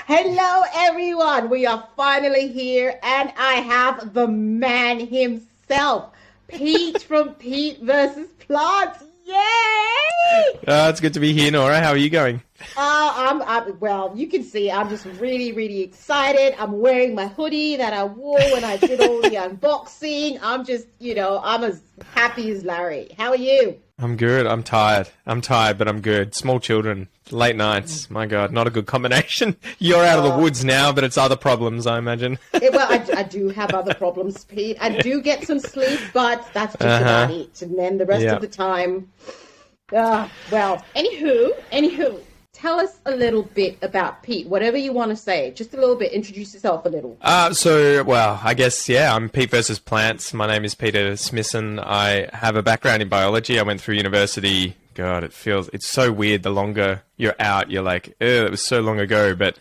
Hello, everyone. We are finally here, and I have the man himself, Pete from Pete versus Plants. Yay! It's good to be here, Nora. How are you going? Well, you can see I'm just really, really excited. I'm wearing my hoodie that I wore when I did all the unboxing. I'm just, I'm as happy as Larry. How are you? I'm good. I'm tired, but I'm good. Small children, late nights. My God, not a good combination. You're out of the woods now, but it's other problems, I imagine. Well, I do have other problems, Pete. I do get some sleep, but that's just about it. And then the rest of the time, anywho, tell us a little bit about Pete, whatever you want to say. Just a little bit. Introduce yourself a little. I guess, I'm Pete versus Plants. My name is Peter Smithson. I have a background in biology. I went through university. God, it's so weird. The longer you're out, you're like, it was so long ago. But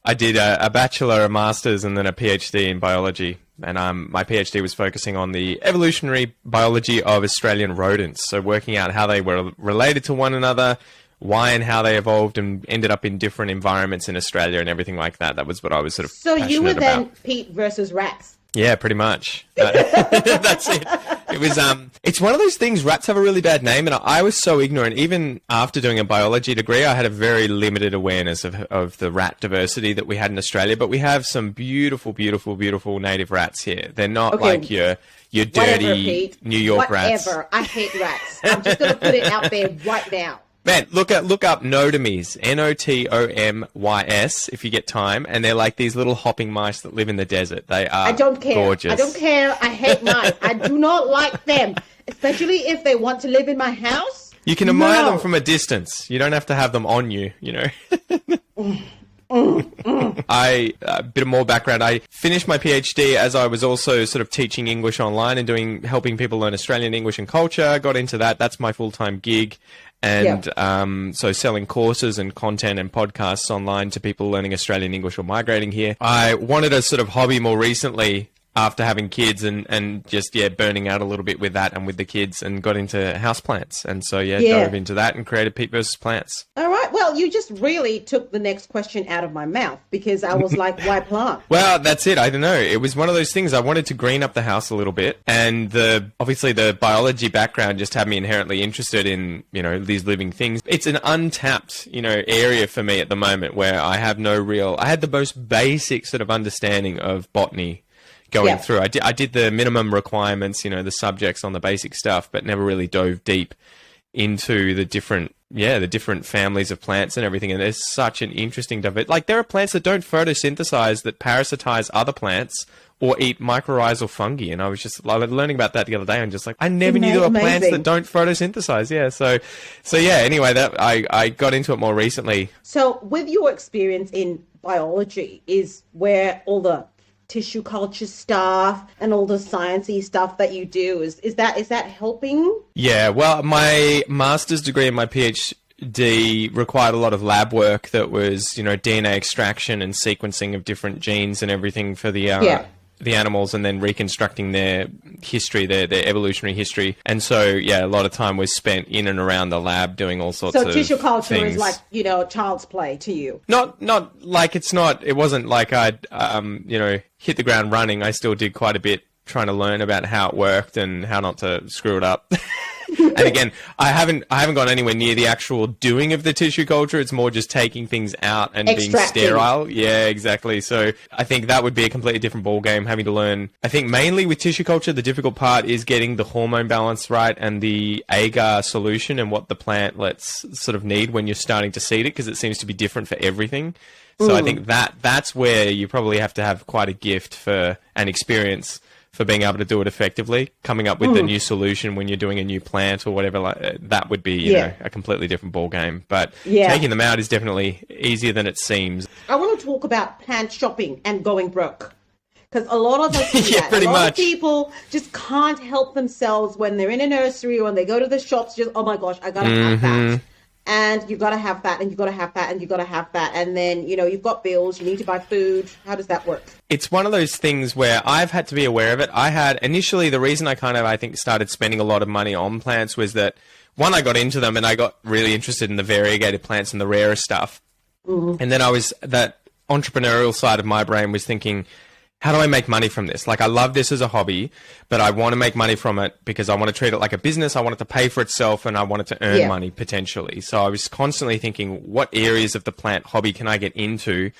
I did a bachelor, a master's, and then a PhD in biology. And my PhD was focusing on the evolutionary biology of Australian rodents. So working out how they were related to one another, why and how they evolved and ended up in different environments in Australia and everything like that. That was what I was sort of passionate about. So you were then Pete versus rats. Yeah, pretty much. That's it. It was, it's one of those things, rats have a really bad name, and I was so ignorant. Even after doing a biology degree, I had a very limited awareness of the rat diversity that we had in Australia, but we have some beautiful, beautiful, beautiful native rats here. They're not like your dirty New York rats. Whatever. I hate rats. I'm just going to put it out there right now. Man, look up notomys, Notomys, if you get time, and they're like these little hopping mice that live in the desert. They are gorgeous. I don't care. I hate mice. I do not like them, especially if they want to live in my house. You can admire them from a distance. You don't have to have them on you, A bit of more background. I finished my PhD as I was also sort of teaching English online and helping people learn Australian English and culture. Got into that. That's my full-time gig. And so selling courses and content and podcasts online to people learning Australian English or migrating here. I wanted a sort of hobby more recently after having kids and just, burning out a little bit with that and with the kids, and got into houseplants. And so, dove into that and created Pete versus Plants. All right. Well, you just really took the next question out of my mouth, because I was like, why plant? Well, that's it. I don't know. It was one of those things. I wanted to green up the house a little bit. And obviously the biology background just had me inherently interested in, these living things. It's an untapped, area for me at the moment, where I have I had the most basic sort of understanding of botany going through. I did the minimum requirements, the subjects on the basic stuff, but never really dove deep into the different families of plants and everything. And there's such an interesting like there are plants that don't photosynthesize, that parasitize other plants or eat mycorrhizal fungi. And I was just learning about that the other day, and just like, I never knew there were plants that don't photosynthesize. Yeah. So anyway, that I got into it more recently. So with your experience in biology is where all the tissue culture stuff and all the sciencey stuff that you do, is that helping? Yeah, well, my master's degree and my PhD required a lot of lab work that was, DNA extraction and sequencing of different genes and everything for the animals, and then reconstructing their history, their evolutionary history. And so, a lot of time was spent in and around the lab doing all sorts of things. So tissue culture is like, child's play to you? Not like it wasn't like I'd, hit the ground running. I still did quite a bit trying to learn about how it worked and how not to screw it up. And again, I haven't gone anywhere near the actual doing of the tissue culture. It's more just taking things out and being sterile. Yeah, exactly. So I think that would be a completely different ballgame, having to learn. I think mainly with tissue culture, the difficult part is getting the hormone balance right and the agar solution and what the plantlets sort of need when you're starting to seed it, because it seems to be different for everything. So I think that's where you probably have to have quite a gift for an experience for being able to do it effectively. Coming up with the new solution when you're doing a new plant or whatever, like that would be a completely different ball game. But taking them out is definitely easier than it seems. I want to talk about plant shopping and going broke, because a lot of us do that. Pretty a lot much. of people just can't help themselves when they're in a nursery or when they go to the shops. Just, oh my gosh, I gotta have that. And you got to have that, and you got to have that, and you got to have that. And then, you've got bills, you need to buy food. How does that work? It's one of those things where I've had to be aware of it. I had initially, the reason I think started spending a lot of money on plants was that, one, I got into them and I got really interested in the variegated plants and the rarer stuff. And then entrepreneurial side of my brain was thinking, how do I make money from this? Like, I love this as a hobby, but I want to make money from it because I want to treat it like a business. I want it to pay for itself, and I want it to earn money potentially. So I was constantly thinking, what areas of the plant hobby can I get into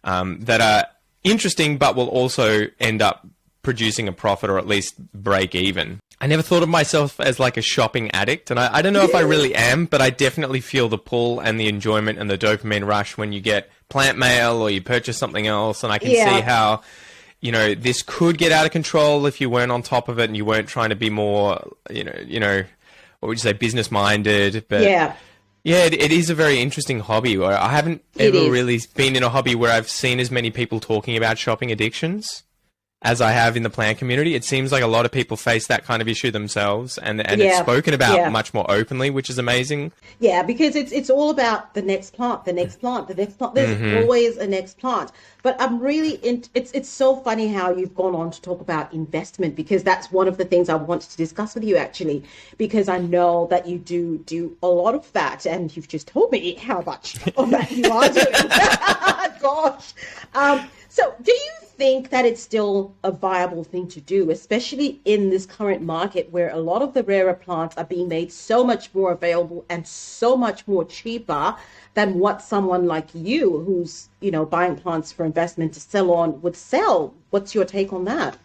that are interesting, but will also end up producing a profit or at least break even? I never thought of myself as like a shopping addict, and I don't know if I really am, but I definitely feel the pull and the enjoyment and the dopamine rush when you get plant mail or you purchase something else, and I can see how, you know, this could get out of control if you weren't on top of it and you weren't trying to be more, you know, what would you say, business minded. But yeah, it is a very interesting hobby. Where I haven't ever really been in a hobby where I've seen as many people talking about shopping addictions as I have in the plant community. It seems like a lot of people face that kind of issue themselves, and it's spoken about much more openly, which is amazing. Yeah, because it's all about the next plant, the next plant, the next plant. There's always a next plant. But I'm really it's so funny how you've gone on to talk about investment, because that's one of the things I wanted to discuss with you, actually, because I know that you do a lot of that, and you've just told me how much of that you are doing. Gosh. So do you think that it's still a viable thing to do, especially in this current market where a lot of the rarer plants are being made so much more available and so much more cheaper than what someone like you, who's, you know, buying plants for investment to sell on, would sell? What's your take on that?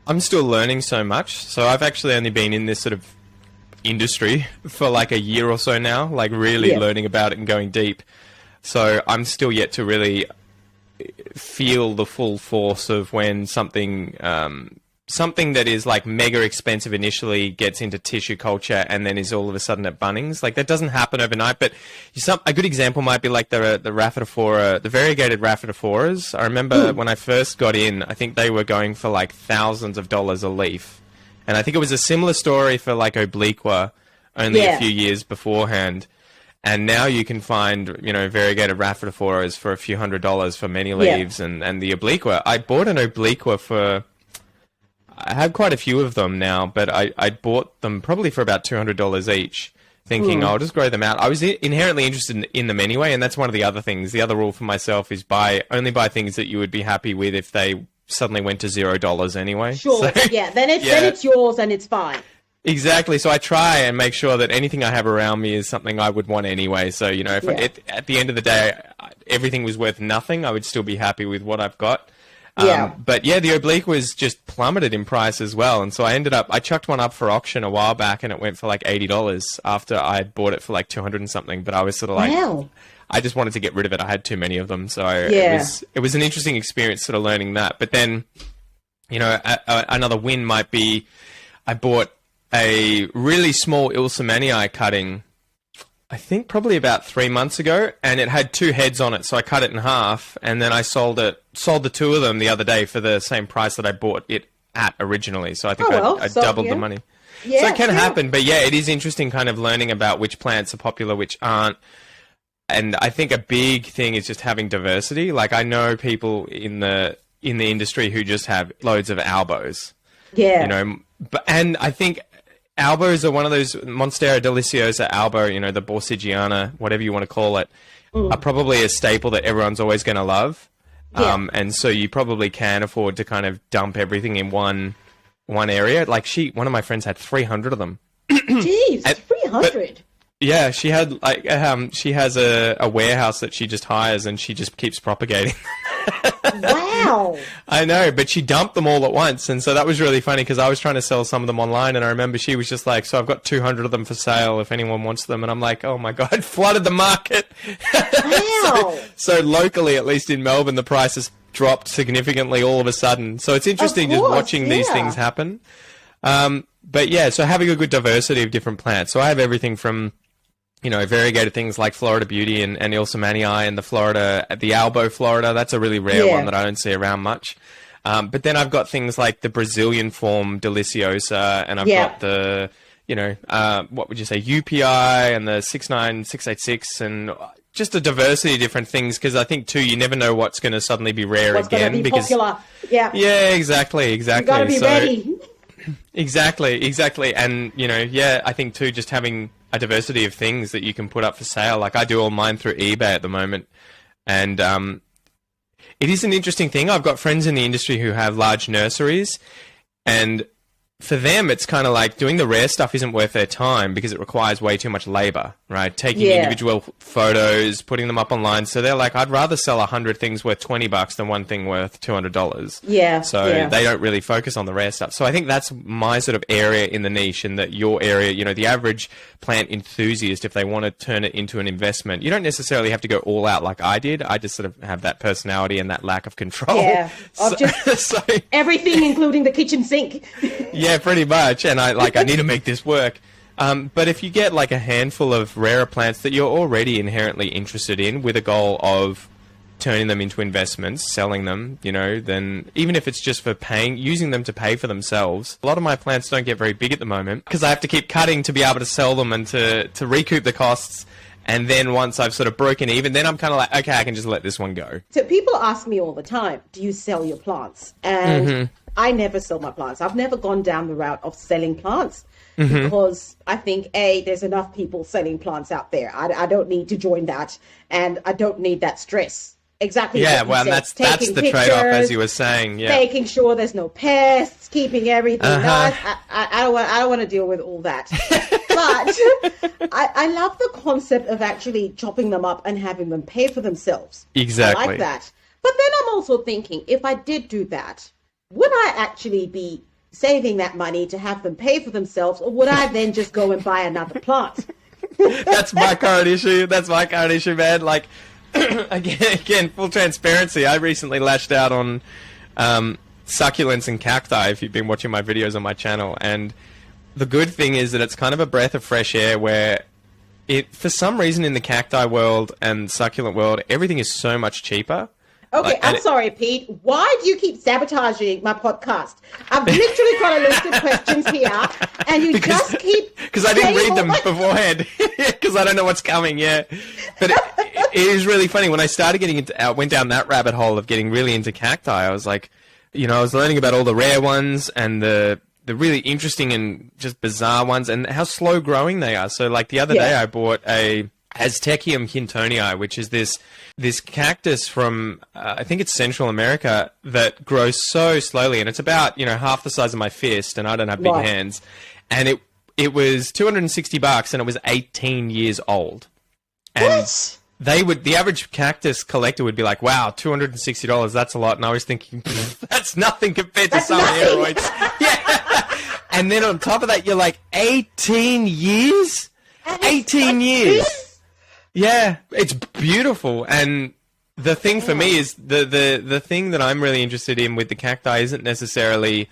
I'm still learning so much. So I've actually only been in this sort of industry for like a year or so now, like really learning about it and going deep. So I'm still yet to really feel the full force of when something that is like mega expensive initially gets into tissue culture and then is all of a sudden at Bunnings. Like, that doesn't happen overnight. But a good example might be like the Rhaphidophora, the variegated Rhaphidophoras. I remember when I first got in, I think they were going for like thousands of dollars a leaf, and I think it was a similar story for like Obliqua only a few years beforehand. And now you can find, you know, variegated Rhaphidophoras for a few $100s for many leaves, and the Obliqua. I bought an Obliqua for, I have quite a few of them now, but I bought them probably for about $200 each, thinking I'll just grow them out. I was inherently interested in them anyway, and that's one of the other things. The other rule for myself is only buy things that you would be happy with if they suddenly went to $0 anyway. Sure, so, then it's yours and it's fine. Exactly. So I try and make sure that anything I have around me is something I would want anyway. So, you know, if at the end of the day, everything was worth nothing, I would still be happy with what I've got. But yeah, the Oblique was just plummeted in price as well. And so I chucked one up for auction a while back, and it went for like $80 after I had bought it for like 200 and something. But I was sort of like, I just wanted to get rid of it. I had too many of them. So it was an interesting experience sort of learning that. But then, you know, another win might be I bought a really small Ilsamanii cutting, I think probably about 3 months ago, and it had 2 heads on it, so I cut it in half, and then I sold the 2 of them the other day for the same price that I bought it at originally. So I think I doubled the money. Yeah, so it can happen, but yeah, it is interesting kind of learning about which plants are popular, which aren't. And I think a big thing is just having diversity. Like, I know people in the industry who just have loads of albos. Yeah. You know, and I think albos are one of those, Monstera deliciosa albo, you know, the Borsigiana, whatever you want to call it, are probably a staple that everyone's always going to love. And so you probably can afford to kind of dump everything in one area. Like one of my friends had 300 of them. Jeez, 300? Yeah, she had like she has a warehouse that she just hires, and she just keeps propagating. Wow. I know, but she dumped them all at once, and so that was really funny because I was trying to sell some of them online, and I remember she was just like, so I've got 200 of them for sale if anyone wants them, and I'm like, oh my God, flooded the market. Wow. so locally, at least in Melbourne, the prices dropped significantly all of a sudden. So it's interesting just watching these things happen. But yeah, so having a good diversity of different plants. So I have everything from, you know, variegated things like Florida Beauty and Ilsamanii, and the Albo Florida. That's a really rare one that I don't see around much. But then I've got things like the Brazilian form Deliciosa, and I've got the, you know, what would you say, UPI and the 69686, and just a diversity of different things, because I think too, you never know what's going to suddenly be rare what's again. Be because popular. Yeah, exactly. You got to be ready. Exactly. And, you know, I think too, just having a diversity of things that you can put up for sale. Like, I do all mine through eBay at the moment. And it is an interesting thing. I've got friends in the industry who have large nurseries, and for them, it's kind of like doing the rare stuff isn't worth their time because it requires way too much labor, right? Taking individual photos, putting them up online. So they're like, I'd rather sell 100 things worth $20 than one thing worth $200. Yeah. So they don't really focus on the rare stuff. So I think that's my sort of area in the niche, and that your area, you know, the average plant enthusiast, if they want to turn it into an investment, you don't necessarily have to go all out like I did. I just sort of have that personality and that lack of control. Yeah. So everything, including the kitchen sink. Yeah, pretty much. And I need to make this work. But if you get like a handful of rarer plants that you're already inherently interested in with a goal of turning them into investments, selling them, you know, then even if it's just for using them to pay for themselves. A lot of my plants don't get very big at the moment because I have to keep cutting to be able to sell them and to recoup the costs. And then once I've sort of broken even, then I'm kind of like, okay, I can just let this one go. So people ask me all the time, do you sell your plants? And I never sell my plants. I've never gone down the route of selling plants because I think, there's enough people selling plants out there. I don't need to join that, and I don't need that stress. Exactly. Yeah, well, that's the trade-off, as you were saying. Yeah, making sure there's no pests, keeping everything nice. I don't want to deal with all that. But I love the concept of actually chopping them up and having them pay for themselves. Exactly. I like that. But then I'm also thinking, if I did do that, would I actually be saving that money to have them pay for themselves, or would I then just go and buy another plant? That's my current issue. That's my current issue, man. Like, again, full transparency. I recently lashed out on succulents and cacti, if you've been watching my videos on my channel. And the good thing is that it's kind of a breath of fresh air where for some reason in the cacti world and succulent world, everything is so much cheaper. Okay, I'm sorry, Pete. Why do you keep sabotaging my podcast? I've literally got a list of questions here, and you just keep... Because I didn't read them beforehand, because I don't know what's coming, yeah. But it is really funny. When I started getting into... went down that rabbit hole of getting really into cacti, I was like, you know, I was learning about all the rare ones and the really interesting and just bizarre ones and how slow growing they are. So, like, the other day I bought a Aztechium hintonii, which is this cactus from, I think it's Central America, that grows so slowly, and it's about, you know, half the size of my fist, and I don't have big hands. And it was $260, and it was 18 years old. And what? The average cactus collector would be like, wow, $260, that's a lot. And I was thinking, that's nothing compared to some aeroids. Yeah. And then on top of that, you're like, 18 years? 18 years. Yeah, it's beautiful. And the thing for me is the thing that I'm really interested in with the cacti isn't necessarily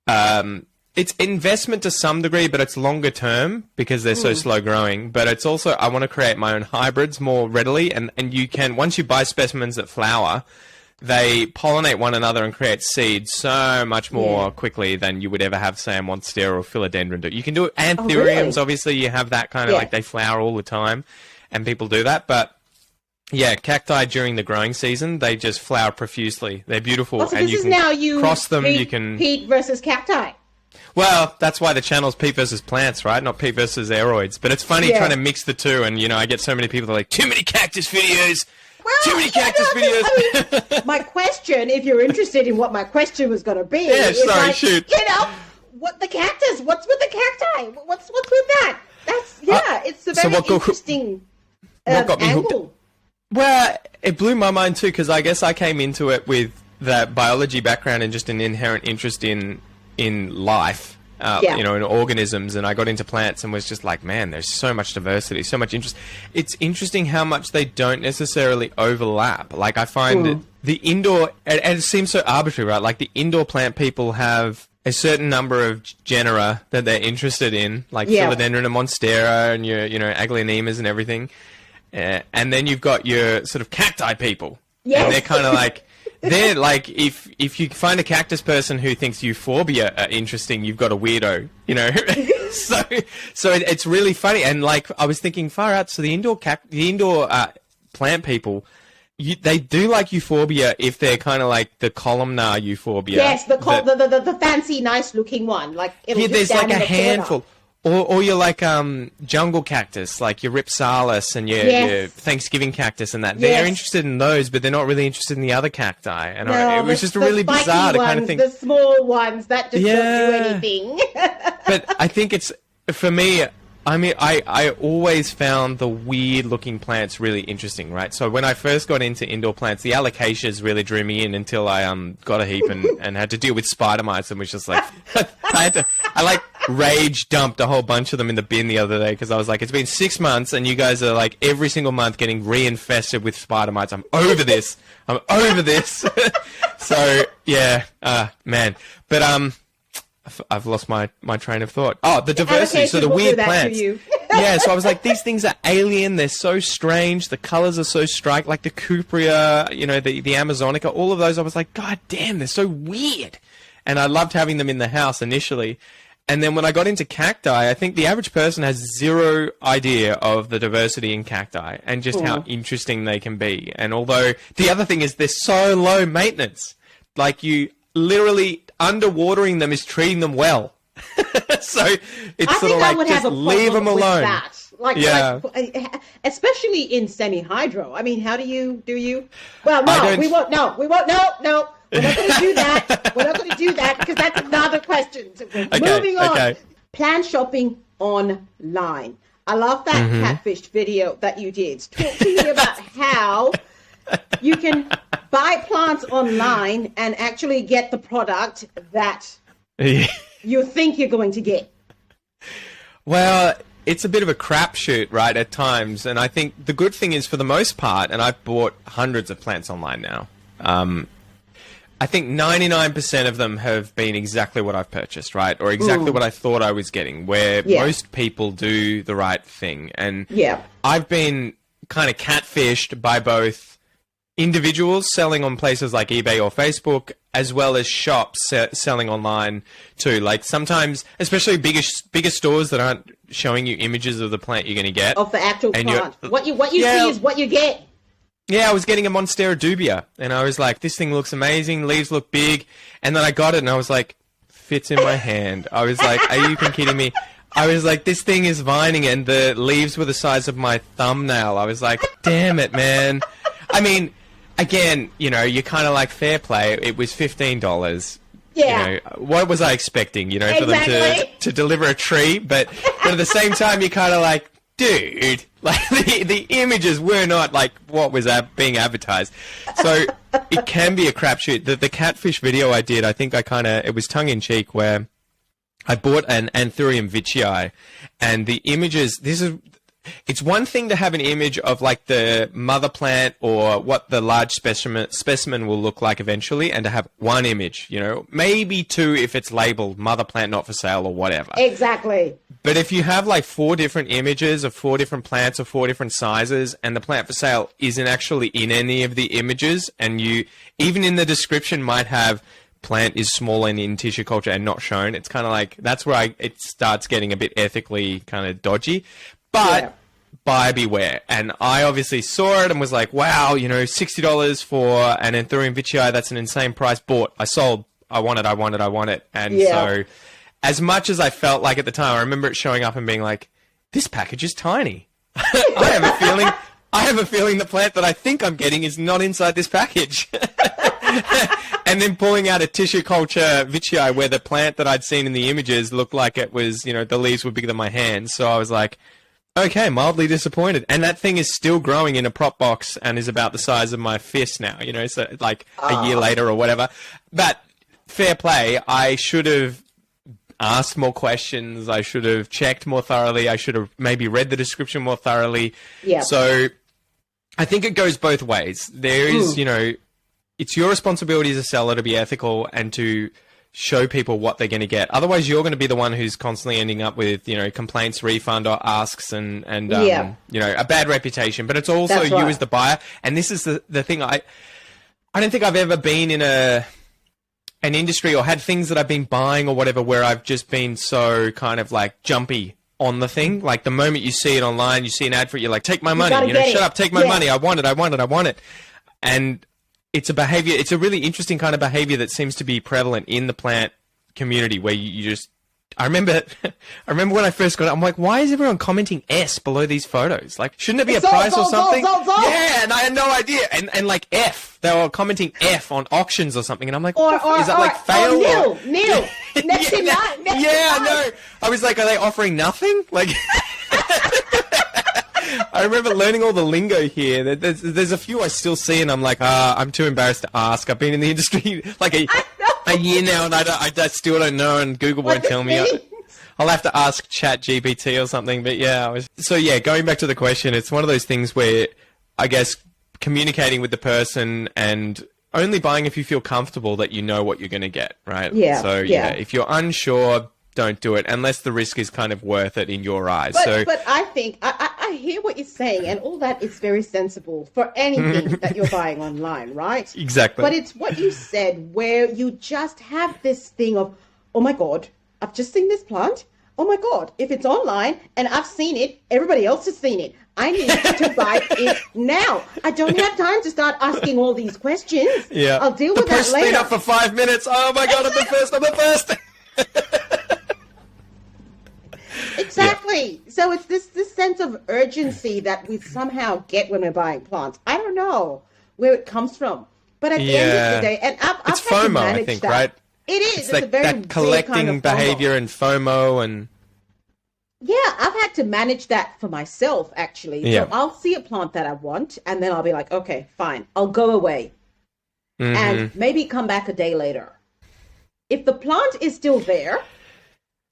it's investment to some degree, but it's longer term because they're so slow growing. But it's also, I want to create my own hybrids more readily, and you can, once you buy specimens that flower, they pollinate one another and create seeds so much more quickly than you would ever have, say, a monstera or philodendron do. You can do it. Anthuriums, obviously, you have that kind of like they flower all the time. And people do that, but yeah, cacti during the growing season, they just flower profusely. They're beautiful, so and this you is can now you cross them. Pete, you can Pete versus cacti. Well, that's why the channel's Pete versus plants, right? Not Pete versus aeroids. But it's funny trying to mix the two, and you know, I get so many people that are like, too many cactus videos. Well, too many cactus videos. I mean, my question, if you're interested in what my question was going to be, is shoot. You know, what the cactus? What's with the cacti? What's with that? That's it's a very interesting. What got me hooked? Well, it blew my mind too, because I guess I came into it with that biology background and just an inherent interest in life, you know, in organisms, and I got into plants and was just like, man, there's so much diversity, so much interest. It's interesting how much they don't necessarily overlap. Like, I find the indoor, and it seems so arbitrary, right? Like, the indoor plant people have a certain number of genera that they're interested in, like philodendron and monstera and your, you know, aglaonemas and everything. And then you've got your sort of cacti people. Yes. And they're kind of like, they're like, if you find a cactus person who thinks euphorbia are interesting, you've got a weirdo, you know? so it's really funny. And like, I was thinking far out. So the indoor plant people, they do like euphorbia if they're kind of like the columnar euphorbia. Yes, the fancy, nice looking one. Like, there's like a handful. or you're like jungle cactus, like your Ripsalis and your Thanksgiving cactus and that. They're interested in those, but they're not really interested in the other cacti. And it was just really bizarre to kind of think. The small ones that just don't do anything. But I think it's, for me, I mean, I always found the weird-looking plants really interesting, right? So when I first got into indoor plants, the alocasias really drew me in until I got a heap and had to deal with spider mites and was just like, I rage dumped a whole bunch of them in the bin the other day because I was like, it's been 6 months and you guys are like every single month getting reinfested with spider mites. I'm over this. I'm over this. So yeah, man. But I've lost my train of thought. Oh, the diversity. So the weird plants. Yeah, so I was like, these things are alien. They're so strange. The colors are so striking. Like the Cupria, the Amazonica, all of those. I was like, God damn, they're so weird. And I loved having them in the house initially. And then when I got into cacti, I think the average person has zero idea of the diversity in cacti and just how interesting they can be. And although the other thing is they're so low maintenance, like you literally underwatering them is treating them well. So it's sort of like just leave them alone. Like, especially in semi-hydro. I mean, how do you? Well, no, we won't. No. We're not going to do that. We're not going to do that because that's another question. So moving on. Okay. Plant shopping online. I love that catfish video that you did. Talk to me about how you can buy plants online and actually get the product that you think you're going to get. Well, it's a bit of a crapshoot, right, at times. And I think the good thing is, for the most part, and I've bought hundreds of plants online now, I think 99% of them have been exactly what I've purchased, right? Or exactly what I thought I was getting, where most people do the right thing. And I've been kind of catfished by both individuals selling on places like eBay or Facebook, as well as shops selling online too. Like sometimes, especially bigger stores that aren't showing you images of the plant you're going to get. Of the actual plant. What you see is what you get. Yeah, I was getting a Monstera dubia, and I was like, this thing looks amazing, leaves look big, and then I got it, and I was like, fits in my hand. I was like, are you kidding me? I was like, this thing is vining, and the leaves were the size of my thumbnail. I was like, damn it, man. I mean, again, you're kind of like, fair play. It was $15. Yeah. What was I expecting, for them to deliver a tree? But at the same time, you're kind of like, dude, like the images were not like what was being advertised. So it can be a crapshoot. The catfish video I did, I think it was tongue-in-cheek, where I bought an Anthurium vichii, and the images, it's one thing to have an image of like the mother plant or what the large specimen will look like eventually, and to have one image, maybe two if it's labeled mother plant not for sale or whatever. Exactly. But if you have like 4 different images of 4 different plants of 4 different sizes, and the plant for sale isn't actually in any of the images, and you even in the description might have plant is small and in tissue culture and not shown, it's kind of like, that's where it starts getting a bit ethically kind of dodgy. But buyer beware. And I obviously saw it and was like, wow, $60 for an Anthurium vichii, that's an insane price. Bought, I sold, I want it. And so as much as I felt like at the time, I remember it showing up and being like, this package is tiny. I have a feeling the plant that I think I'm getting is not inside this package. And then pulling out a tissue culture vichii where the plant that I'd seen in the images looked like it was, the leaves were bigger than my hand. So I was like, okay, mildly disappointed. And that thing is still growing in a prop box and is about the size of my fist now, so like a year later or whatever. But fair play, I should have asked more questions. I should have checked more thoroughly. I should have maybe read the description more thoroughly. Yeah. So I think it goes both ways. There is, it's your responsibility as a seller to be ethical and to show people what they're going to get. Otherwise, you're going to be the one who's constantly ending up with, complaints, refund, or asks, and a bad reputation. But it's also you as the buyer. And this is the thing. I don't think I've ever been in an industry or had things that I've been buying or whatever where I've just been so kind of like jumpy on the thing. Like the moment you see it online, you see an ad for it, you're like, take my money, shut up, take my money. I want it. And it's a behavior, it's a really interesting kind of behavior that seems to be prevalent in the plant community, where you just I remember when I first got it, I'm like, why is everyone commenting S below these photos? Like, shouldn't it be a price or something? Yeah, and I had no idea. And like F, they were commenting F on auctions or something, and I'm like, is that like fail? Nil. Next in line. Yeah, no. I was like, are they offering nothing? Like, I remember learning all the lingo here. There's a few I still see, and I'm like, I'm too embarrassed to ask. I've been in the industry like a year now, and I still don't know, and Google won't tell me. I'll have to ask Chat GPT or something. But yeah, going back to the question, it's one of those things where I guess communicating with the person and only buying if you feel comfortable that you know what you're going to get, right? Yeah. So yeah, if you're unsure, don't do it unless the risk is kind of worth it in your eyes. But I think I hear what you're saying, and all that is very sensible for anything that you're buying online, right? Exactly. But it's what you said, where you just have this thing of, oh my God, I've just seen this plant. Oh my God, if it's online and I've seen it, everybody else has seen it. I need to buy it now. I don't have time to start asking all these questions. Yeah. I'll deal with that later. The post stayed up for 5 minutes. Oh my God, I'm the first. Exactly. Yeah. So it's this sense of urgency that we somehow get when we're buying plants. I don't know where it comes from, but at the end of the day, and I've it's had FOMO, to manage I think, that. right? It is. It's a very that collecting kind of behavior and FOMO and. Yeah, I've had to manage that for myself, actually. Yeah. So I'll see a plant that I want, and then I'll be like, okay, fine, I'll go away. And maybe come back a day later. If the plant is still there,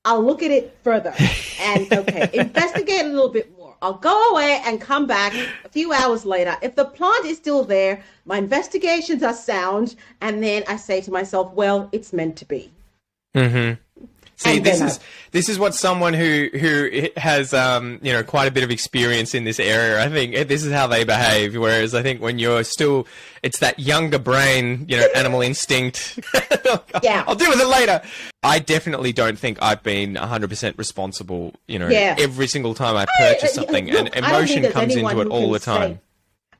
I'll look at it further and, investigate a little bit more. I'll go away and come back a few hours later. If the plant is still there, my investigations are sound, and then I say to myself, well, it's meant to be. Mm-hmm. See, this is what someone who has quite a bit of experience in this area, I think this is how they behave. Whereas I think when you're still, it's that younger brain, animal instinct. Yeah, I'll deal with it later. I definitely don't think I've been 100% responsible. Every single time I purchase something, and emotion comes into it all the time.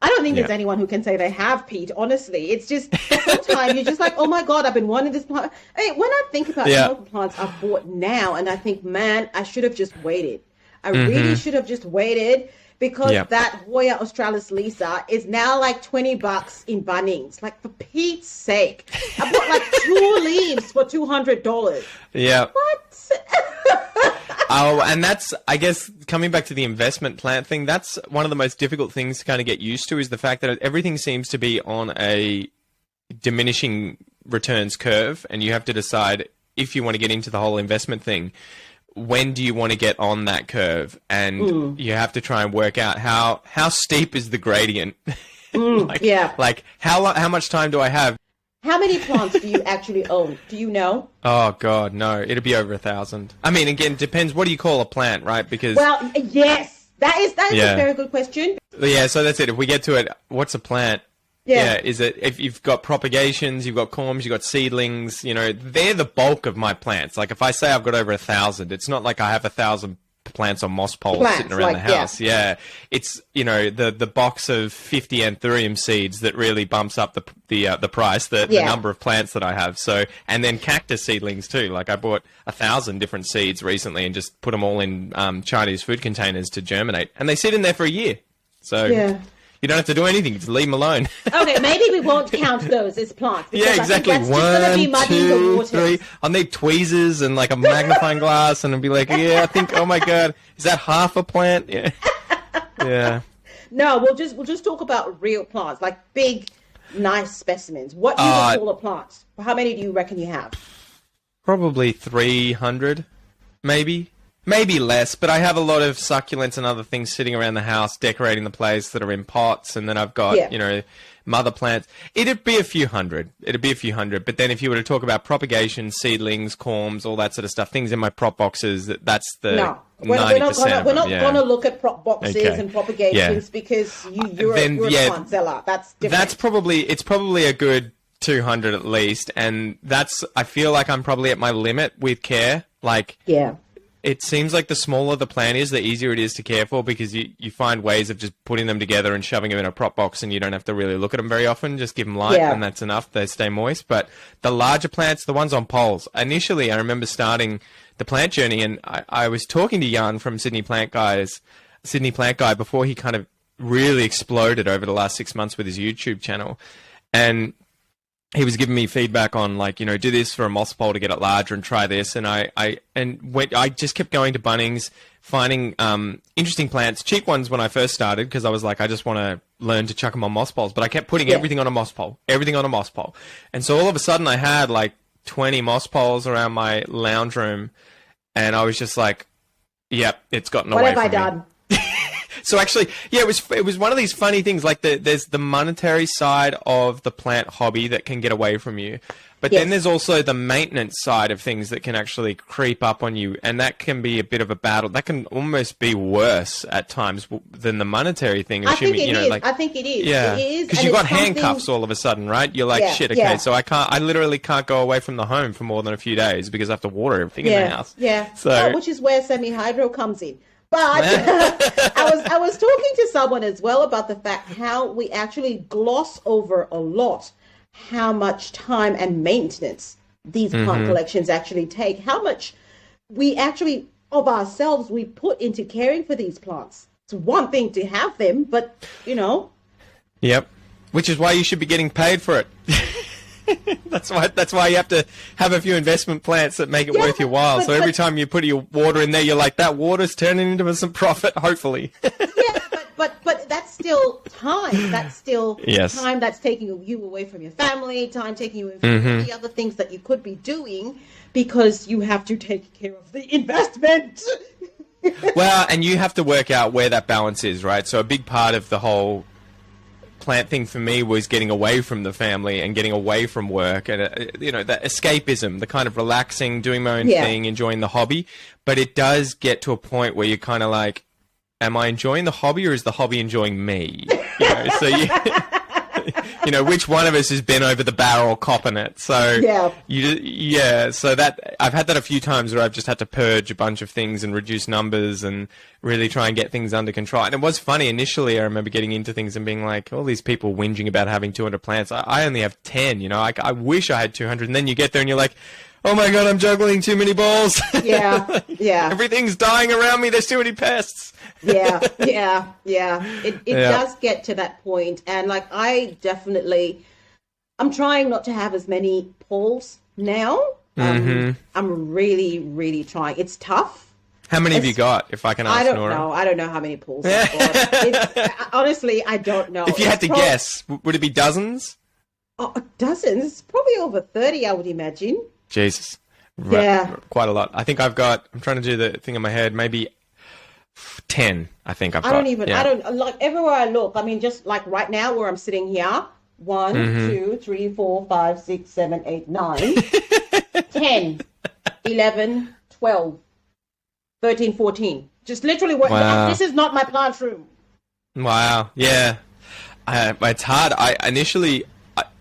I don't think there's anyone who can say they have, Pete, honestly. It's just, sometimes you're just like, oh my God, I've been wanting this plant. When I think about some of the plants I've bought now, and I think, man, I should have just waited. I really should have just waited, because that Hoya Australis Lisa is now like $20 in Bunnings. Like, for Pete's sake. I bought like 2 leaves for $200. Yeah. What? Oh, and that's, I guess, coming back to the investment plant thing, that's one of the most difficult things to kind of get used to, is the fact that everything seems to be on a diminishing returns curve, and you have to decide, if you want to get into the whole investment thing, when do you want to get on that curve? And you have to try and work out how steep is the gradient? Like, how much time do I have? How many plants do you actually own? Do you know? Oh, God, no. It'd be over 1,000. I mean, again, depends. What do you call a plant, right? Because yes, that is a very good question. Yeah, so that's it. If we get to it, what's a plant? Yeah, is it, if you've got propagations, you've got corms, you've got seedlings, they're the bulk of my plants. Like, if I say I've got over 1,000, it's not like I have 1,000 plants on moss poles sitting around the house. Yeah. It's, the box of 50 anthurium seeds that really bumps up the price, the number of plants that I have. So, and then cactus seedlings too. Like, I bought 1,000 different seeds recently and just put them all in Chinese food containers to germinate, and they sit in there for a year. So you don't have to do anything, just leave them alone. Okay, maybe we won't count those as plants. Yeah, exactly. I think that's just 1, 2, 3. I'll need tweezers and like a magnifying glass, and I'll be like, I think, oh my God, is that half a plant? Yeah. Yeah. No, we'll just talk about real plants, like big, nice specimens. What do you call a plant? How many do you reckon you have? Probably 300, maybe. Maybe less, but I have a lot of succulents and other things sitting around the house, decorating the place, that are in pots, and then I've got, mother plants. It'd be a few hundred. But then if you were to talk about propagation, seedlings, corms, all that sort of stuff, things in my prop boxes, that's the 90%. We're not gonna look at prop boxes and propagations because you're a plant seller. That's different. It's probably a good 200 at least, and I feel like I'm probably at my limit with care. Like, it seems like the smaller the plant is, the easier it is to care for, because you find ways of just putting them together and shoving them in a prop box, and you don't have to really look at them very often. Just give them light, and that's enough. They stay moist. But the larger plants, the ones on poles, initially I remember starting the plant journey, and I was talking to Jan from Sydney Plant Guy, before he kind of really exploded over the last 6 months with his YouTube channel. And he was giving me feedback on, like, you know, do this for a moss pole to get it larger, and try this. And I just kept going to Bunnings, finding interesting plants, cheap ones when I first started, because I was like, I just want to learn to chuck them on moss poles. But I kept putting everything on a moss pole. And so all of a sudden I had like 20 moss poles around my lounge room, and I was just like, yep, it's gotten away from me. What have I done? So actually, yeah, it was one of these funny things. Like there's the monetary side of the plant hobby that can get away from you, but then there's also the maintenance side of things that can actually creep up on you, and that can be a bit of a battle. That can almost be worse at times than the monetary thing. I think it is. I think it is. Yeah, because you've got handcuffs all of a sudden, right? You're like, shit, okay, so I literally can't go away from the home for more than a few days because I have to water everything in the house. Yeah, so which is where semi-hydro comes in. But I was talking to someone as well about the fact how we actually gloss over a lot how much time and maintenance these plant collections actually take, how much we actually of ourselves we put into caring for these plants. It's one thing to have them, but you know. Yep. Which is why you should be getting paid for it. That's why you have to have a few investment plants that make it worth your while. So every time you put your water in there, you're like, that water's turning into some profit, hopefully. but that's still time. That's still time that's taking you away from your family, time taking you away from the other things that you could be doing because you have to take care of the investment. Well, and you have to work out where that balance is, right? So a big part of the whole plant thing for me was getting away from the family and getting away from work, and you know, that escapism, the kind of relaxing, doing my own thing, enjoying the hobby. But it does get to a point where you're kind of like, am I enjoying the hobby or is the hobby enjoying me? You know, so you know, which one of us has been over the barrel copping it? So so that I've had that a few times where I've just had to purge a bunch of things and reduce numbers and really try and get things under control. And it was funny initially. I remember getting into things and being like, all these people whinging about having 200 plants. I only have 10. You know, I wish I had 200. And then you get there and you're like, oh my God, I'm juggling too many balls. Yeah. Everything's dying around me. There's too many pests. It does get to that point. And like, I'm trying not to have as many poles now. I'm really, really trying. It's tough. How many have you got, if I can ask Nora? I don't know how many poles I've got. Honestly, I don't know. If you had to guess, would it be dozens? Oh, dozens? Probably over 30, I would imagine. Jesus. Yeah. Quite a lot. I think I'm trying to do the thing in my head, maybe 10, I think I've got. I don't, like, everywhere I look, I mean, just like right now where I'm sitting here, 1, 2, 3, 4, 5, 6, 7, 8, 9, 10, 11, 12, 13, 14. Just literally, this is not my plant room. Wow. Yeah. It's hard.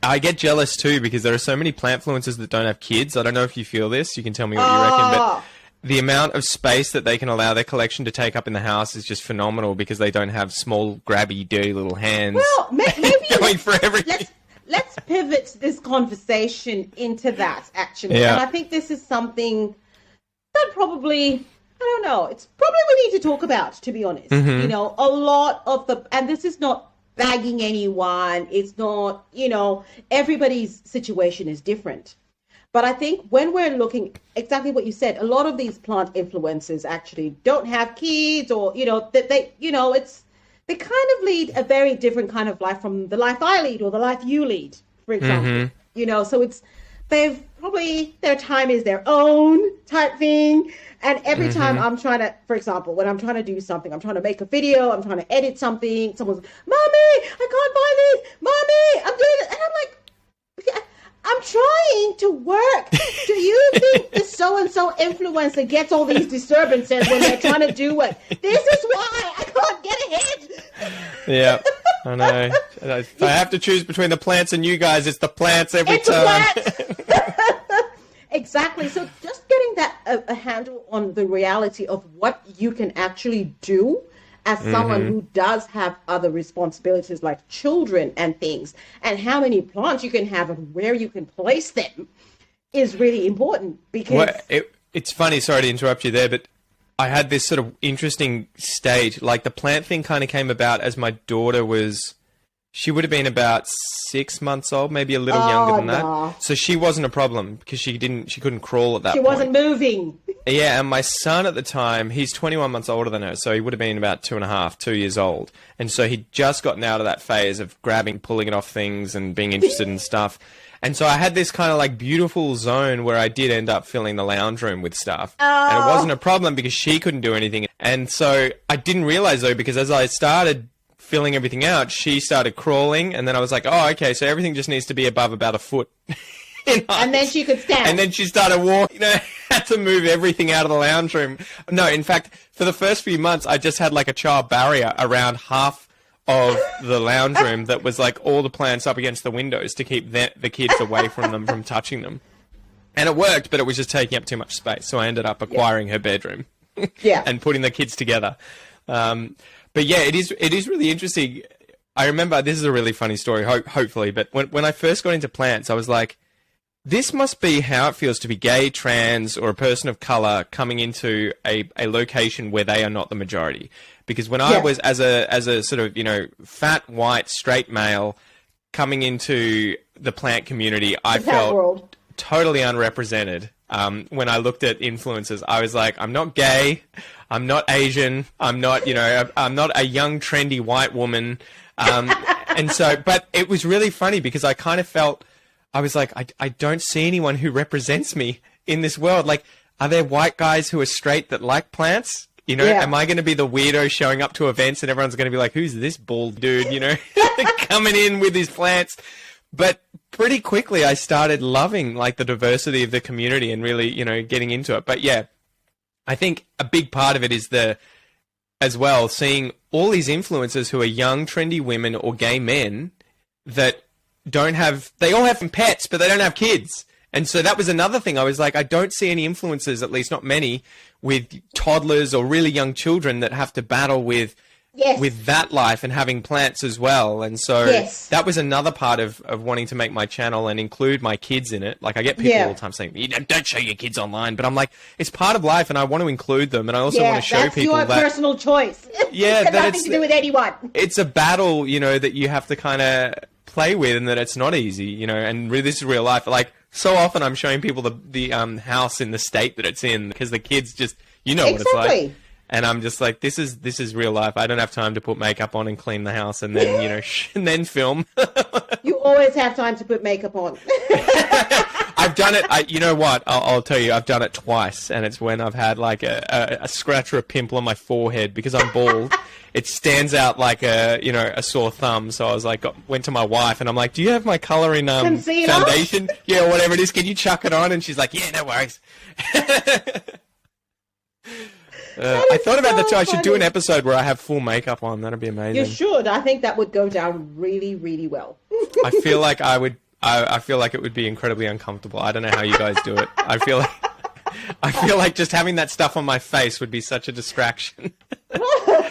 I get jealous too because there are so many plant-fluencers that don't have kids. I don't know if you feel this. You can tell me what you reckon. But the amount of space that they can allow their collection to take up in the house is just phenomenal because they don't have small, grabby, dirty little hands. Well, maybe going for everything. Let's pivot this conversation into that, actually. Yeah. And I think this is something that probably, I don't know, it's probably we need to talk about, to be honest. You know, a lot of and this is not bagging anyone. It's not, you know, everybody's situation is different. But I think when we're looking, exactly what you said, a lot of these plant influencers actually don't have kids or, you know, they kind of lead a very different kind of life from the life I lead or the life you lead, for example. You know, so they've probably, their time is their own type thing. And every time I'm trying to, for example, when I'm trying to do something, I'm trying to make a video, I'm trying to edit something, someone's, Mommy, I can't find this. Mommy, I'm doing it. And I'm like, I'm trying to work. Do you think the so-and-so influencer gets all these disturbances when they're trying to do it? This is why I can't get ahead. Yeah, I know. If I have to choose between the plants and you guys, it's the plants every time. Exactly. So just getting getting that a handle on the reality of what you can actually do as someone who does have other responsibilities like children and things, and how many plants you can have and where you can place them is really important. Because it's funny, sorry to interrupt you there, but I had this sort of interesting stage. Like the plant thing kind of came about as my daughter she would have been about 6 months old, maybe a little younger than that. So she wasn't a problem because she couldn't crawl at that point. She wasn't moving. Yeah, and my son at the time, he's 21 months older than her, so he would have been about 2 years old. And so he'd just gotten out of that phase of grabbing, pulling it off things and being interested in stuff. And so I had this kind of like beautiful zone where I did end up filling the lounge room with stuff. And it wasn't a problem because she couldn't do anything. And so I didn't realize though, because as I started filling everything out, she started crawling, and then I was like, oh, okay, so everything just needs to be above about a foot. And then she could stand. And then she started walking, had to move everything out of the lounge room. No, in fact, for the first few months, I just had like a child barrier around half of the lounge room that was like all the plants up against the windows to keep the kids away from them, from touching them. And it worked, but it was just taking up too much space. So I ended up acquiring her bedroom and putting the kids together. But yeah, it is really interesting. I remember, this is a really funny story, hopefully, but when I first got into plants, I was like, this must be how it feels to be gay, trans, or a person of color coming into a location where they are not the majority. Because when I was as a sort of, fat, white, straight male coming into the plant community, I felt totally unrepresented. When I looked at influencers, I was like, I'm not gay, I'm not Asian, I'm not, I'm not a young, trendy white woman. And so, but it was really funny because I kind of felt, I was like, I don't see anyone who represents me in this world. Like, are there white guys who are straight that like plants? Am I going to be the weirdo showing up to events and everyone's going to be like, who's this bald dude, coming in with his plants? But pretty quickly I started loving like the diversity of the community and really, getting into it. But yeah, I think a big part of it is as well, seeing all these influencers who are young, trendy women or gay men that they all have pets, but they don't have kids. And so that was another thing. I was like, I don't see any influencers, at least not many, with toddlers or really young children that have to battle with that life and having plants as well. And so that was another part of wanting to make my channel and include my kids in it. Like I get people all the time saying, don't show your kids online. But I'm like, it's part of life and I want to include them. And I also want to show people that... that's your personal choice. Yeah, it's nothing to do with anyone. It's a battle, that you have to kind of play with and that it's not easy, and this is real life. Like so often I'm showing people the house in the state that it's in because the kids just, what it's like. And I'm just like, this is real life. I don't have time to put makeup on and clean the house and then, and then film. You always have time to put makeup on. I've done it. You know what? I'll tell you, I've done it twice. And it's when I've had like a scratch or a pimple on my forehead because I'm bald. It stands out like a sore thumb. So I was like, went to my wife and I'm like, do you have my coloring foundation? Yeah, whatever it is. Can you chuck it on? And she's like, yeah, no worries. I thought about that too. I should do an episode where I have full makeup on. That'd be amazing. You should. I think that would go down really, really well. I feel like I would. I feel like it would be incredibly uncomfortable. I don't know how you guys do it. I feel like just having that stuff on my face would be such a distraction.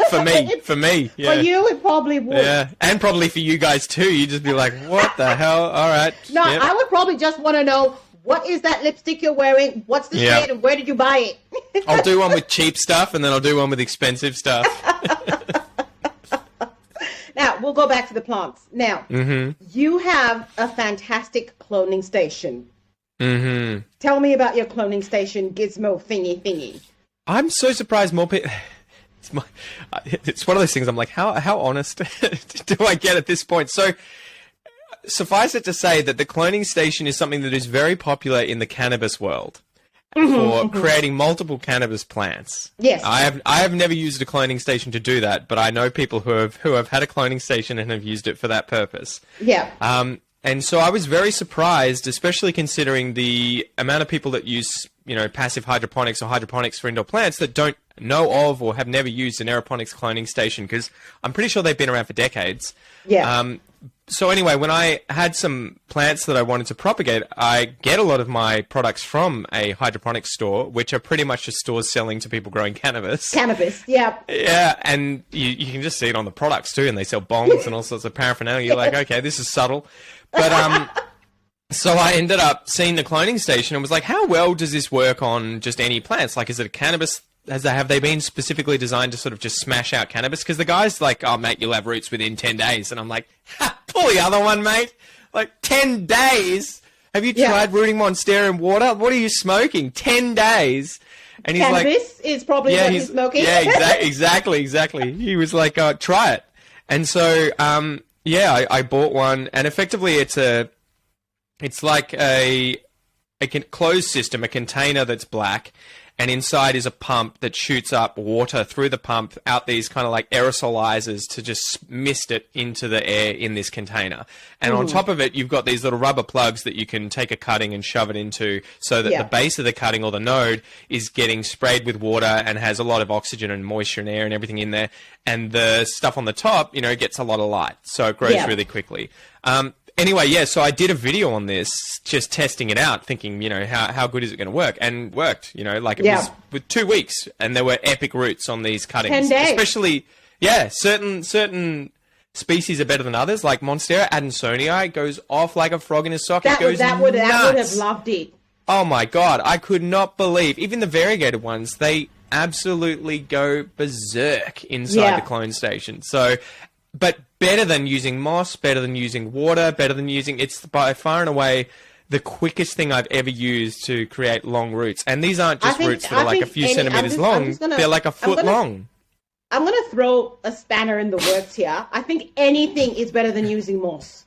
For me. Yeah. For you, it probably would. Yeah, and probably for you guys too. You'd just be like, what the hell? All right. No, I would probably just want to know, what is that lipstick you're wearing? What's the shade and where did you buy it? I'll do one with cheap stuff and then I'll do one with expensive stuff. Now, we'll go back to the plants. Now, you have a fantastic cloning station. Tell me about your cloning station gizmo thingy. I'm so surprised more people... It's one of those things I'm like, how honest do I get at this point? So... suffice it to say that the cloning station is something that is very popular in the cannabis world for creating multiple cannabis plants. Yes. I have never used a cloning station to do that, but I know people who have had a cloning station and have used it for that purpose. Yeah. And so I was very surprised, especially considering the amount of people that use, passive hydroponics or hydroponics for indoor plants that don't know of or have never used an aeroponics cloning station, because I'm pretty sure they've been around for decades. Yeah. So anyway, when I had some plants that I wanted to propagate, I get a lot of my products from a hydroponics store, which are pretty much just stores selling to people growing cannabis. Cannabis, yeah. Yeah, and you can just see it on the products too, and they sell bongs and all sorts of paraphernalia. You're like, okay, this is subtle. But so I ended up seeing the cloning station and was like, how well does this work on just any plants? Like, is it a cannabis? Have they been specifically designed to sort of just smash out cannabis? Because the guy's like, oh, mate, you'll have roots within 10 days. And I'm like, ha, pull the other one, mate. Like, 10 days? Have you tried rooting Monstera in water? What are you smoking? 10 days? And he's cannabis is probably what he's smoking. Yeah, exactly. He was like, try it. And so, I bought one. And effectively, it's like a closed system, a container that's black. And inside is a pump that shoots up water through the pump out these kind of like aerosolizers to just mist it into the air in this container. And on top of it, you've got these little rubber plugs that you can take a cutting and shove it into so that the base of the cutting or the node is getting sprayed with water and has a lot of oxygen and moisture and air and everything in there. And the stuff on the top, gets a lot of light. So it grows really quickly. Anyway, so I did a video on this, just testing it out, thinking, how good is it going to work? And worked, it was with 2 weeks, and there were epic roots on these cuttings. 10 days. Especially, certain species are better than others, like Monstera adansonii goes off like a frog in a socket. That would have loved it. Oh my God, I could not believe, even the variegated ones, they absolutely go berserk inside the clone station. So, but better than using moss, better than using water, it's by far and away the quickest thing I've ever used to create long roots. And these aren't just roots that are like a few centimeters long, they're like a foot long. I'm going to throw a spanner in the works here. I think anything is better than using moss.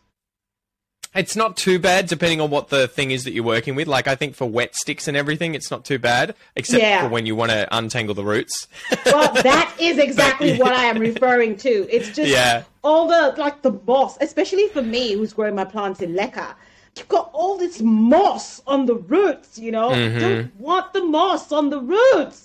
It's not too bad, depending on what the thing is that you're working with. Like, I think for wet sticks and everything, it's not too bad, except for when you want to untangle the roots. Well, that is exactly what I am referring to. It's just all the moss, especially for me, who's growing my plants in Leca. You've got all this moss on the roots, Don't want the moss on the roots.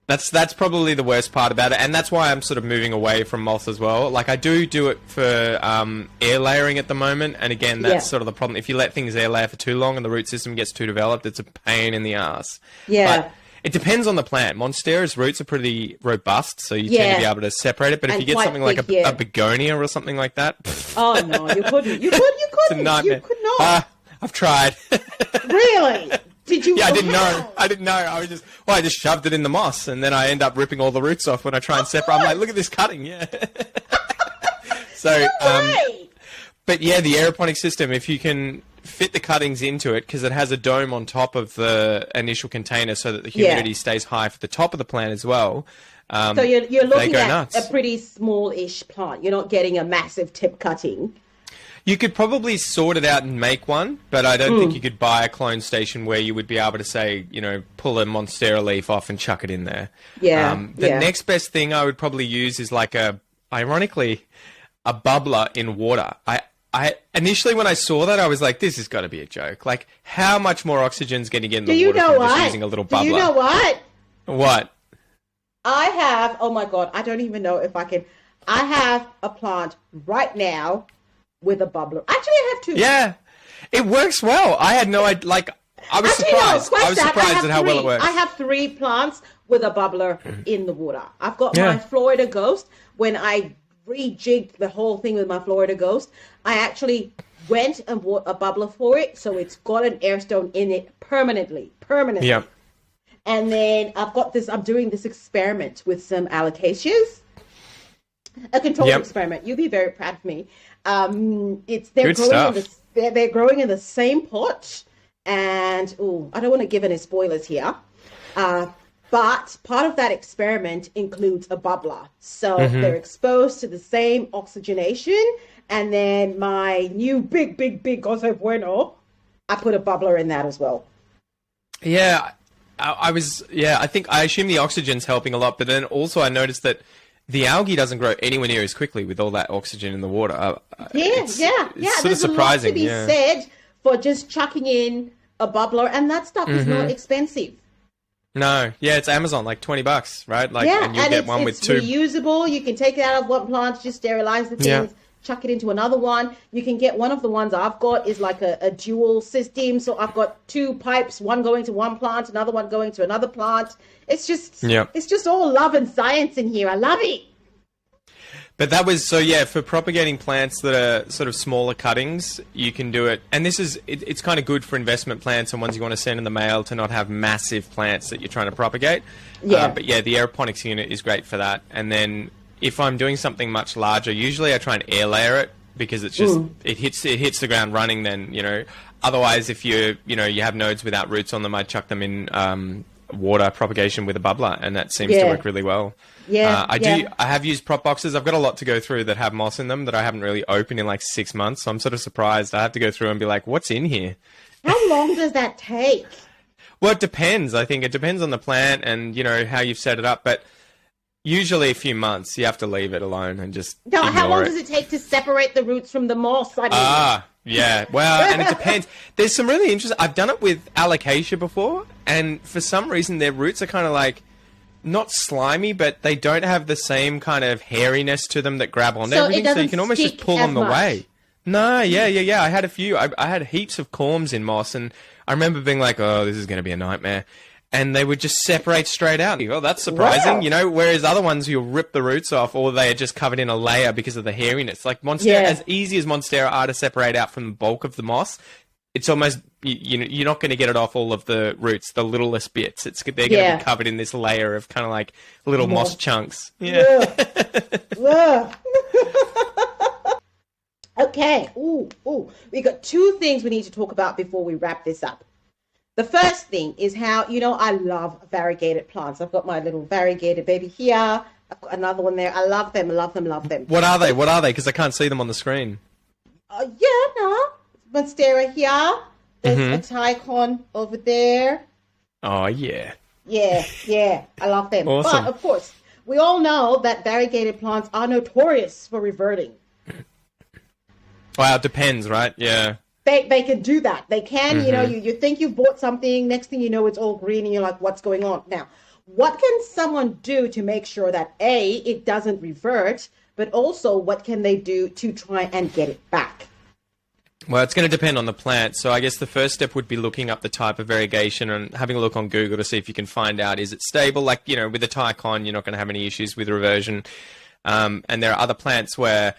That's probably the worst part about it, and that's why I'm sort of moving away from moss as well. Like, I do it for air layering at the moment, and again, that's sort of the problem. If you let things air layer for too long and the root system gets too developed, it's a pain in the ass. Yeah. But it depends on the plant. Monstera's roots are pretty robust, so you tend to be able to separate it. But if you get something like a begonia or something like that... Oh, no, you couldn't. You couldn't. It's a nightmare. You could not. I've tried. Really? Did you? Yeah, I didn't know. I just shoved it in the moss, and then I end up ripping all the roots off when I try and separate. I'm like, look at this cutting, So, but yeah, the aeroponic system, if you can fit the cuttings into it, because it has a dome on top of the initial container, so that the humidity stays high for the top of the plant as well. So you're looking at a pretty small-ish plant. You're not getting a massive tip cutting. You could probably sort it out and make one, but I don't think you could buy a clone station where you would be able to say, pull a Monstera leaf off and chuck it in there. The next best thing I would probably use is ironically, a bubbler in water. I initially, when I saw that, I was like, this has got to be a joke. Like, how much more oxygen's going to get in the water from just using a little bubbler? Do you know what? What? I have, oh my God, I don't even know if I can. I have a plant right now with a bubbler. Actually, I have two. Yeah, it works well. I had no idea. Like, I was surprised. I was surprised at how well it works. I have 3 plants with a bubbler in the water. I've got my Florida Ghost. When I rejigged the whole thing with my Florida Ghost, I actually went and bought a bubbler for it, so it's got an air stone in it permanently. Yeah. And then I'm doing this experiment with some alocasias. A controlled experiment. You'll be very proud of me. They're growing in the same pot, and I don't want to give any spoilers here. But part of that experiment includes a bubbler. So they're exposed to the same oxygenation. And then my new big Cosa Bueno, I put a bubbler in that as well. Yeah, I assume the oxygen's helping a lot. But then also I noticed that the algae doesn't grow anywhere near as quickly with all that oxygen in the water. It's sort of surprising. There's a lot to be said for just chucking in a bubbler. And that stuff is not expensive. No, it's Amazon, like $20, right? And you get one with 2. It's reusable. You can take it out of one plant, just sterilize the things, chuck it into another one. You can get one of the ones I've got is like a dual system. So I've got two pipes, one going to one plant, another one going to another plant. It's just all love and science in here. I love it. But that was, so yeah, for propagating plants that are sort of smaller cuttings, you can do it. And this is, it's kind of good for investment plants and ones you want to send in the mail to not have massive plants that you're trying to propagate. Yeah. But yeah, the aeroponics unit is great for that. And then if I'm doing something much larger, usually I try and air layer it because it's just, it hits the ground running then, you know. Otherwise, if you have nodes without roots on them, I chuck them in water propagation with a bubbler, and that seems to work really well. Yeah, I have used prop boxes. I've got a lot to go through that have moss in them that I haven't really opened in like 6 months. So I'm sort of surprised. I have to go through and be like, what's in here? How long does that take? Well, it depends. I think it depends on the plant and, you know, how you've set it up. But usually a few months, you have to leave it alone and just ignore how long does it take to separate the roots from the moss? I mean, yeah. Well, and it depends. There's some really interesting... I've done it with alocasia before, and for some reason their roots are kind of like... not slimy, but they don't have the same kind of hairiness to them that grab onto everything, so you can almost just pull them away. No, yeah. I had a few. I had heaps of corms in moss, and I remember being like, oh, this is going to be a nightmare. And they would just separate straight out. Oh, that's surprising, Wow. you know, whereas other ones you'll rip the roots off, or they are just covered in a layer because of the hairiness. Like Monstera, as easy as Monstera are to separate out from the bulk of the moss, it's almost, you know, you're not going to get it off all of the roots, the littlest bits. They're going to be covered in this layer of kind of like little moss chunks. Yeah. Okay. Ooh. We got two things we need to talk about before we wrap this up. The first thing is how, you know, I love variegated plants. I've got my little variegated baby here. I've got another one there. I love them. What are they? Because I can't see them on the screen. Monstera here. There's a Tycon over there. Oh, yeah. Yeah. I love them. Awesome. But, of course, we all know that variegated plants are notorious for reverting. Well, it depends, right? Yeah. They can do that. They can, you know, you think you've bought something, next thing you know, it's all green, and you're like, what's going on? Now, what can someone do to make sure that, A, it doesn't revert, but also what can they do to try and get it back? Well, it's going to depend on the plant. So I guess the first step would be looking up the type of variegation and having a look on Google to see if you can find out, is it stable? Like, you know, with the Tycon, you're not going to have any issues with reversion. And there are other plants where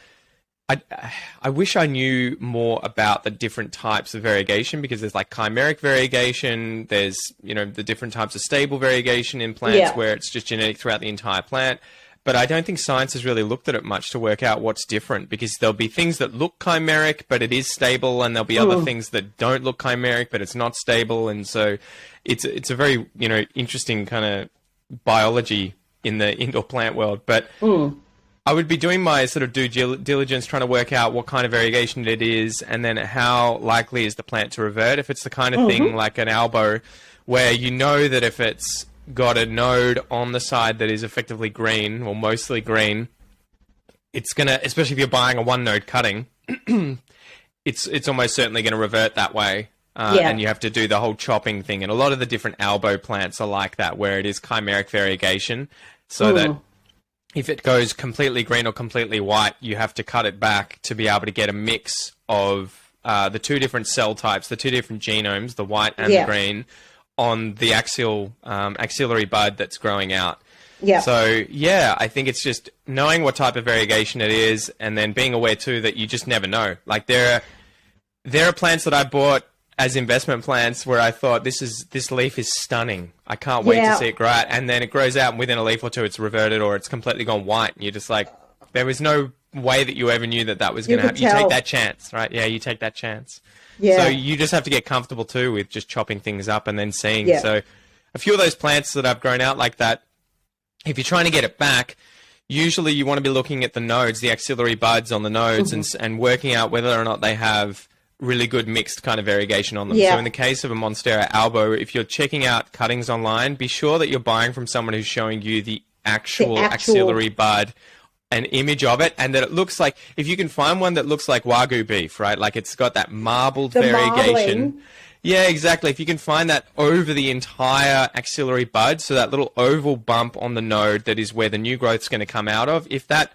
I wish I knew more about the different types of variegation, because there's like chimeric variegation, there's, you know, the different types of stable variegation in plants where it's just genetic throughout the entire plant. But I don't think science has really looked at it much to work out what's different, because there'll be things that look chimeric, but it is stable, and there'll be other things that don't look chimeric, but it's not stable. And so it's a very, you know, interesting kind of biology in the indoor plant world. But I would be doing my sort of due diligence, trying to work out what kind of variegation it is, and then how likely is the plant to revert. If it's the kind of thing like an elbow, where you know that if it's got a node on the side that is effectively green or mostly green, it's gonna, especially if you're buying a one node cutting, it's almost certainly going to revert that way. And you have to do the whole chopping thing. And a lot of the different elbow plants are like that, where it is chimeric variegation, so that if it goes completely green or completely white, you have to cut it back to be able to get a mix of the two different cell types, the two different genomes, the white and the green, on the axillary bud that's growing out. So, yeah, I think it's just knowing what type of variegation it is, and then being aware, too, that you just never know. Like, there are plants that I bought as investment plants where I thought, this leaf is stunning. I can't wait to see it grow out. And then it grows out, and within a leaf or two, it's reverted or it's completely gone white. And you're just like, there was no way that you ever knew that was going to happen. You take that chance, right? Yeah, you take that chance. So you just have to get comfortable, too, with just chopping things up and then seeing. So a few of those plants that I've grown out like that, if you're trying to get it back, usually you want to be looking at the nodes, the axillary buds on the nodes, and working out whether or not they have really good mixed kind of variegation on them. So in the case of a Monstera albo, if you're checking out cuttings online, be sure that you're buying from someone who's showing you the actual axillary bud, an image of it, and that it looks like, if you can find one that looks like Wagyu beef, right? Like it's got that marbled variegation. Marbling. Yeah, exactly. If you can find that over the entire axillary bud, so that little oval bump on the node that is where the new growth's going to come out of, if that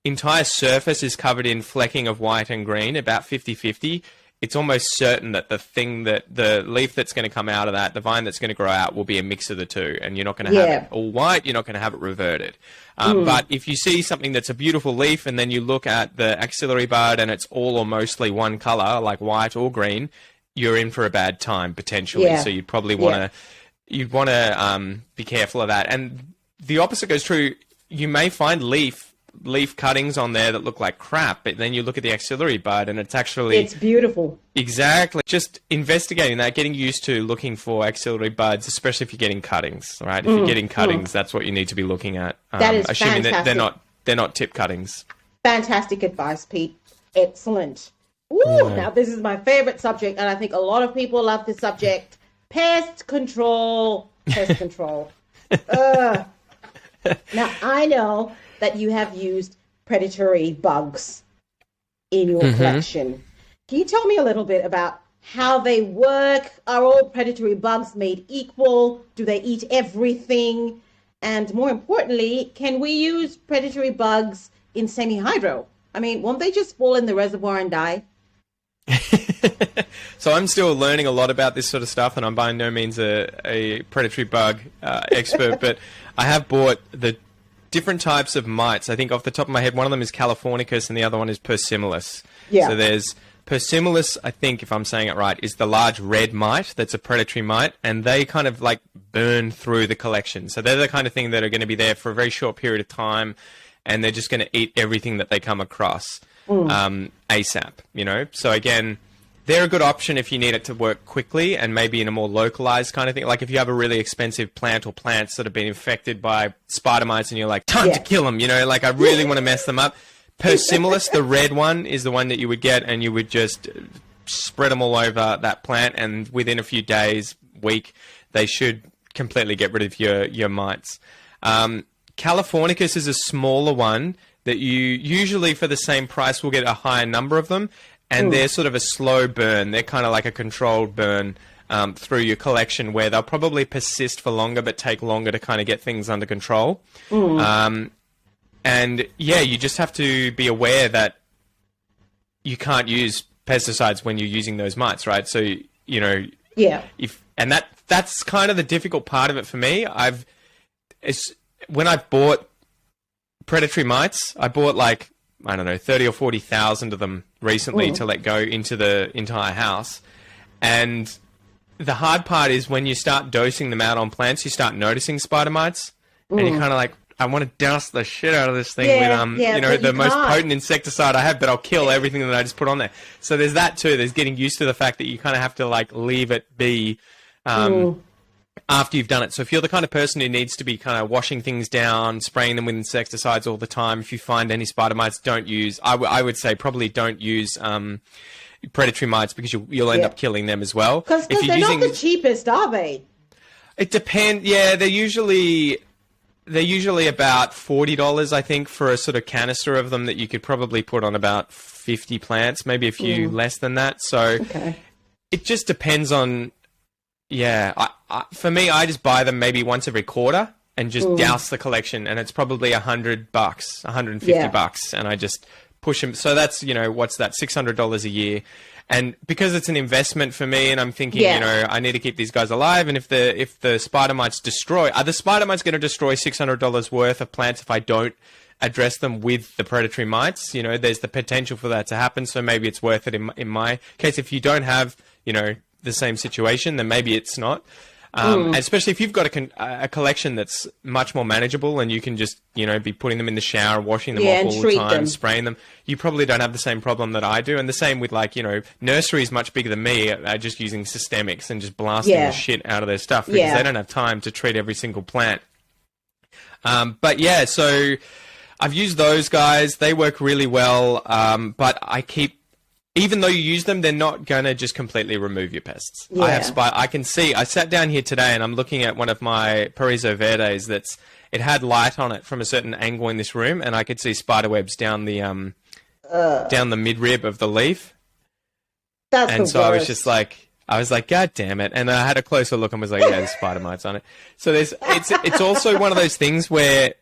entire surface is covered in flecking of white and green, about 50-50, it's almost certain that the leaf that's going to come out of that, the vine that's going to grow out, will be a mix of the two, and you're not going to have it all white, you're not going to have it reverted. But if you see something that's a beautiful leaf, and then you look at the axillary bud and it's all or mostly one color, like white or green, you're in for a bad time potentially. So you'd probably want to be careful of that. And the opposite goes true. You may find leaf cuttings on there that look like crap, but then you look at the axillary bud and it's beautiful. Exactly. Just investigating that, getting used to looking for axillary buds, especially if you're getting cuttings, right? If you're getting cuttings, that's what you need to be looking at. That is assuming fantastic. that they're not tip cuttings. Fantastic advice, Pete. Excellent. Ooh, now this is my favorite subject, and I think a lot of people love this subject. Pest control. Pest control. Now, I know that you have used predatory bugs in your collection. Can you tell me a little bit about how they work? Are all predatory bugs made equal? Do they eat everything? And more importantly, can we use predatory bugs in semi-hydro? I mean, won't they just fall in the reservoir and die? So I'm still learning a lot about this sort of stuff, and I'm by no means a predatory bug expert, but I have bought the different types of mites. I think off the top of my head, one of them is Californicus and the other one is Persimmilus. So there's Persimmilus, I think, if I'm saying it right, is the large red mite that's a predatory mite, and they kind of like burn through the collection. So they're the kind of thing that are going to be there for a very short period of time, and they're just going to eat everything that they come across ASAP, you know? So again, they're a good option if you need it to work quickly and maybe in a more localized kind of thing. Like if you have a really expensive plant or plants that have been infected by spider mites and you're like, time to kill them, you know, like I really want to mess them up. Persimmilus, the red one, is the one that you would get, and you would just spread them all over that plant, and within a few days, week, they should completely get rid of your mites. Californicus is a smaller one that you usually for the same price will get a higher number of them. And they're sort of a slow burn. They're kind of like a controlled burn through your collection, where they'll probably persist for longer but take longer to kind of get things under control. And yeah, you just have to be aware that you can't use pesticides when you're using those mites, right? So, you know, that's kind of the difficult part of it for me. When I bought predatory mites, I bought like, I don't know, 30 or 40,000 of them recently to let go into the entire house. And the hard part is when you start dosing them out on plants, you start noticing spider mites, and you're kind of like, I want to douse the shit out of this thing with, you know, the most potent insecticide I have, but I'll kill everything that I just put on there. So there's that too. There's getting used to the fact that you kind of have to like leave it be, after you've done it. So if you're the kind of person who needs to be kind of washing things down, spraying them with insecticides all the time, if you find any spider mites, don't use, I would say probably don't use predatory mites, because you'll end up killing them as well. Because they're not the cheapest, are they? It depends. Yeah, they're usually about $40, I think, for a sort of canister of them that you could probably put on about 50 plants, maybe a few less than that. So it just depends on... Yeah, for me, I just buy them maybe once every quarter and just douse the collection, and it's probably $100, $150, and I just push them. So that's, you know, what's that, $600 a year. And because it's an investment for me, and I'm thinking, you know, I need to keep these guys alive, and if the spider mites destroy, are the spider mites going to destroy $600 worth of plants if I don't address them with the predatory mites? You know, there's the potential for that to happen, so maybe it's worth it in my case. If you don't have, you know, the same situation, then maybe it's not. Especially if you've got a collection that's much more manageable, and you can just, you know, be putting them in the shower, washing them off all the time, spraying them. You probably don't have the same problem that I do. And the same with, like, you know, nurseries much bigger than me are just using systemics and just blasting the shit out of their stuff, because they don't have time to treat every single plant. But yeah, so I've used those guys. They work really well. But even though you use them, they're not going to just completely remove your pests. I can see, I sat down here today and I'm looking at one of my Pariso Verdes it had light on it from a certain angle in this room, and I could see spider webs down the midrib of the leaf. And so I was like, God damn it. And I had a closer look and was like, yeah, there's spider mites on it. So it's also one of those things where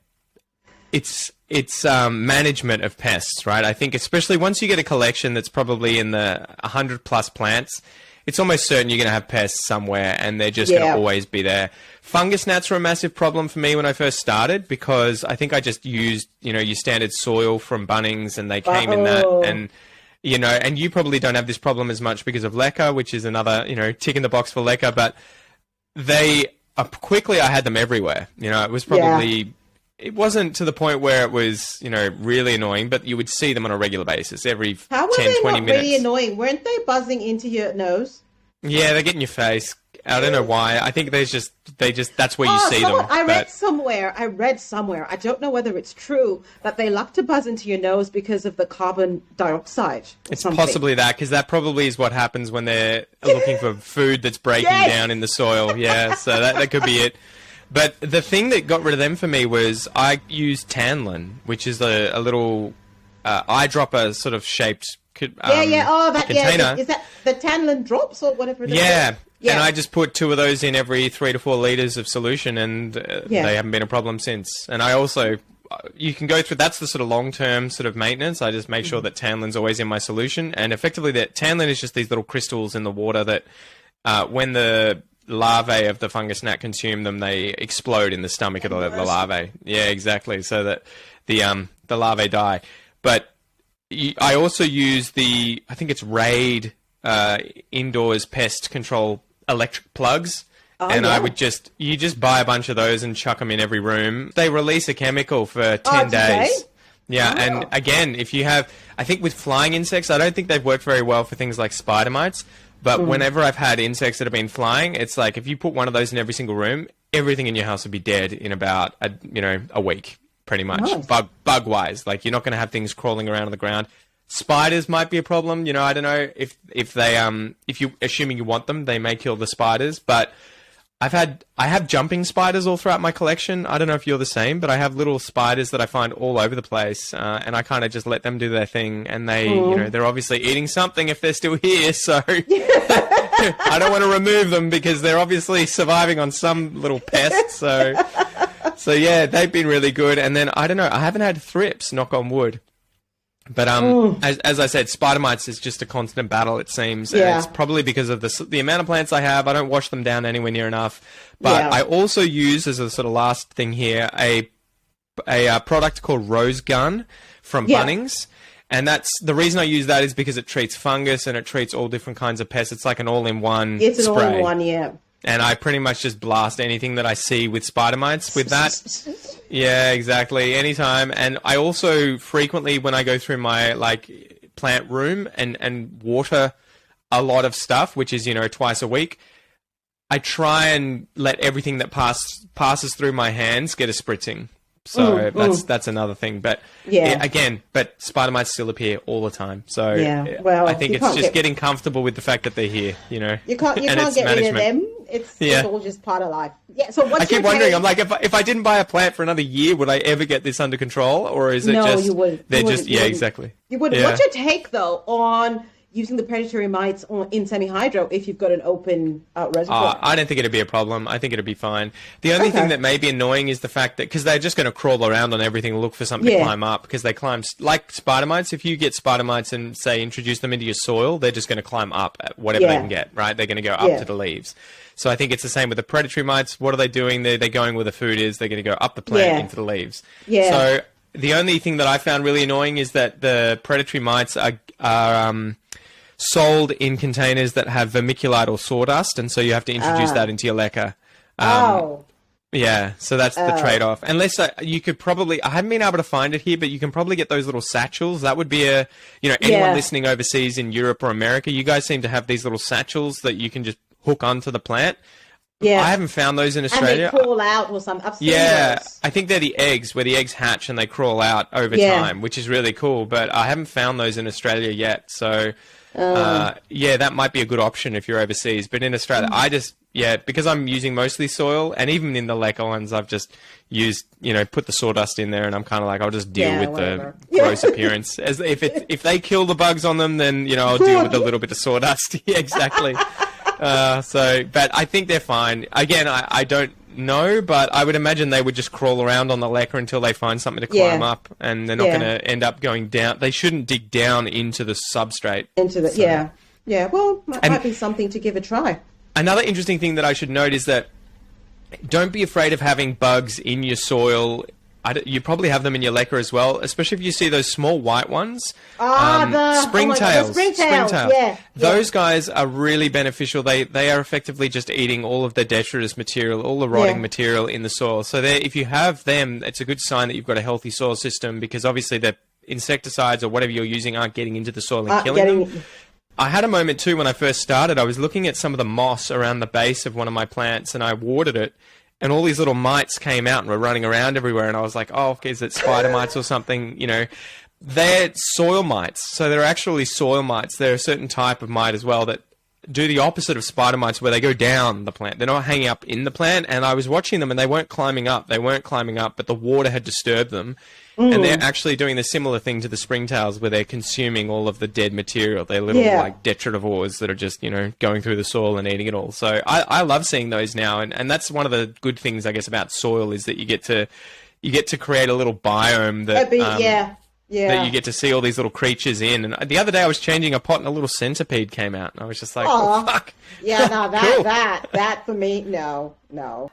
it's it's management of pests, right? I think especially once you get a collection that's probably in the 100 plus plants, it's almost certain you're going to have pests somewhere, and they're just going to always be there. Fungus gnats were a massive problem for me when I first started, because I think I just used, your standard soil from Bunnings, and they came in that, and and you probably don't have this problem as much because of Leca, which is another, tick in the box for Leca, but they quickly I had them everywhere. It was probably. It wasn't to the point where it was, really annoying, but you would see them on a regular basis every 10, 20 minutes. How were they not really annoying? Weren't they buzzing into your nose? Yeah, they get in your face. I don't know why. I think that's where you see them. I read somewhere, I don't know whether it's true, that they love to buzz into your nose because of the carbon dioxide. It's possibly that, because that probably is what happens when they're looking for food that's breaking down in the soil. Yeah, so that could be it. But the thing that got rid of them for me was I used Tanlin, which is a little eyedropper sort of shaped container. Is that the Tanlin drops or whatever it is? Yeah. And I just put 2 of those in every 3 to 4 liters of solution, and they haven't been a problem since. And I also, you can go through, that's the sort of long-term sort of maintenance. I just make sure that Tanlin's always in my solution. And effectively, that Tanlin is just these little crystals in the water that when the larvae of the fungus gnat consume them, they explode in the stomach of the larvae. Yeah, exactly. So that the larvae die. But I also use I think it's Raid indoors pest control electric plugs. I would you just buy a bunch of those and chuck them in every room. They release a chemical for 10 days. Yeah, and again, if you have, I think with flying insects, I don't think they've worked very well for things like spider mites. But whenever I've had insects that have been flying, it's like if you put one of those in every single room, everything in your house would be dead in about a week, pretty much. Nice. Bug wise, like you're not going to have things crawling around on the ground. Spiders might be a problem. I don't know if you assuming you want them, they may kill the spiders. But I have jumping spiders all throughout my collection. I don't know if you're the same, but I have little spiders that I find all over the place, and I kind of just let them do their thing. And they, they're obviously eating something if they're still here. So I don't want to remove them because they're obviously surviving on some little pest. So yeah, they've been really good. And then I don't know, I haven't had thrips, knock on wood. But as I said, spider mites is just a constant battle, it seems. Yeah. And it's probably because of the amount of plants I have. I don't wash them down anywhere near enough. But I also use, as a sort of last thing here, a product called Rose Gun from Bunnings. And that's the reason I use that is because it treats fungus and it treats all different kinds of pests. It's like an all-in-one spray. It's an all-in-one, yeah. And I pretty much just blast anything that I see with spider mites with that. Yeah, exactly. Anytime. And I also frequently, when I go through my plant room and water a lot of stuff, which is, twice a week, I try and let everything that passes through my hands get a spritzing. So that's another thing. But but spider mites still appear all the time. So I think it's just getting comfortable with the fact that they're here, You can't get rid of them. It's all just part of life. Yeah. So I keep wondering, I'm like, if I didn't buy a plant for another year, would I ever get this under control? Or is it just... you wouldn't. They're just... Yeah, exactly. You wouldn't. Yeah. What's your take, though, on using the predatory mites in semi-hydro if you've got an open reservoir? I don't think it'd be a problem. I think it'd be fine. The only thing that may be annoying is the fact that, because they're just going to crawl around on everything and look for something to climb up, because they climb, like spider mites, if you get spider mites and, say, introduce them into your soil, they're just going to climb up at whatever they can get, right? They're going to go up to the leaves. So I think it's the same with the predatory mites. What are they doing? They're going where the food is. They're going to go up the plant into the leaves. Yeah. So the only thing that I found really annoying is that the predatory mites are sold in containers that have vermiculite or sawdust, and so you have to introduce that into your Leca. Yeah, so that's the trade-off. Unless you could probably, I haven't been able to find it here, but you can probably get those little satchels. That would be anyone listening overseas in Europe or America, you guys seem to have these little satchels that you can just hook onto the plant. Yeah. I haven't found those in Australia. And they crawl out or something. I've seen those. I think they're the eggs, where the eggs hatch and they crawl out over time, which is really cool, but I haven't found those in Australia yet, so... that might be a good option if you're overseas. But in Australia, I just, because I'm using mostly soil, and even in the Leca ones, I've just used, put the sawdust in there, and I'm kind of like, I'll just deal with the gross appearance. As if they kill the bugs on them, then, I'll deal with a little bit of sawdust. Yeah, exactly. But I think they're fine. Again, I don't know, but I would imagine they would just crawl around on the Leca until they find something to climb up, and they're not going to end up going down. They shouldn't dig down into the substrate. Yeah. Well, might be something to give a try. Another interesting thing that I should note is that don't be afraid of having bugs in your soil. You probably have them in your Leca as well, especially if you see those small white ones. The springtails. Springtails. Yeah. Those guys are really beneficial. They are effectively just eating all of the detritus material, all the rotting material in the soil. So if you have them, it's a good sign that you've got a healthy soil system, because obviously the insecticides or whatever you're using aren't getting into the soil and killing them. I had a moment too when I first started. I was looking at some of the moss around the base of one of my plants, and I watered it. And all these little mites came out and were running around everywhere. And I was like, oh, okay, is it spider mites or something? You know, they're soil mites. So they're actually soil mites. They're a certain type of mite as well that do the opposite of spider mites, where they go down the plant. They're not hanging up in the plant. And I was watching them, and they weren't climbing up. But the water had disturbed them. And they're actually doing the similar thing to the springtails, where they're consuming all of the dead material. They're little like detritivores that are just, you know, going through the soil and eating it all. So I love seeing those now, and that's one of the good things, I guess, about soil, is that you get to create a little biome that that you get to see all these little creatures in. And the other day I was changing a pot and a little centipede came out, and I was just like, oh fuck. Yeah, no, that for me, no. Go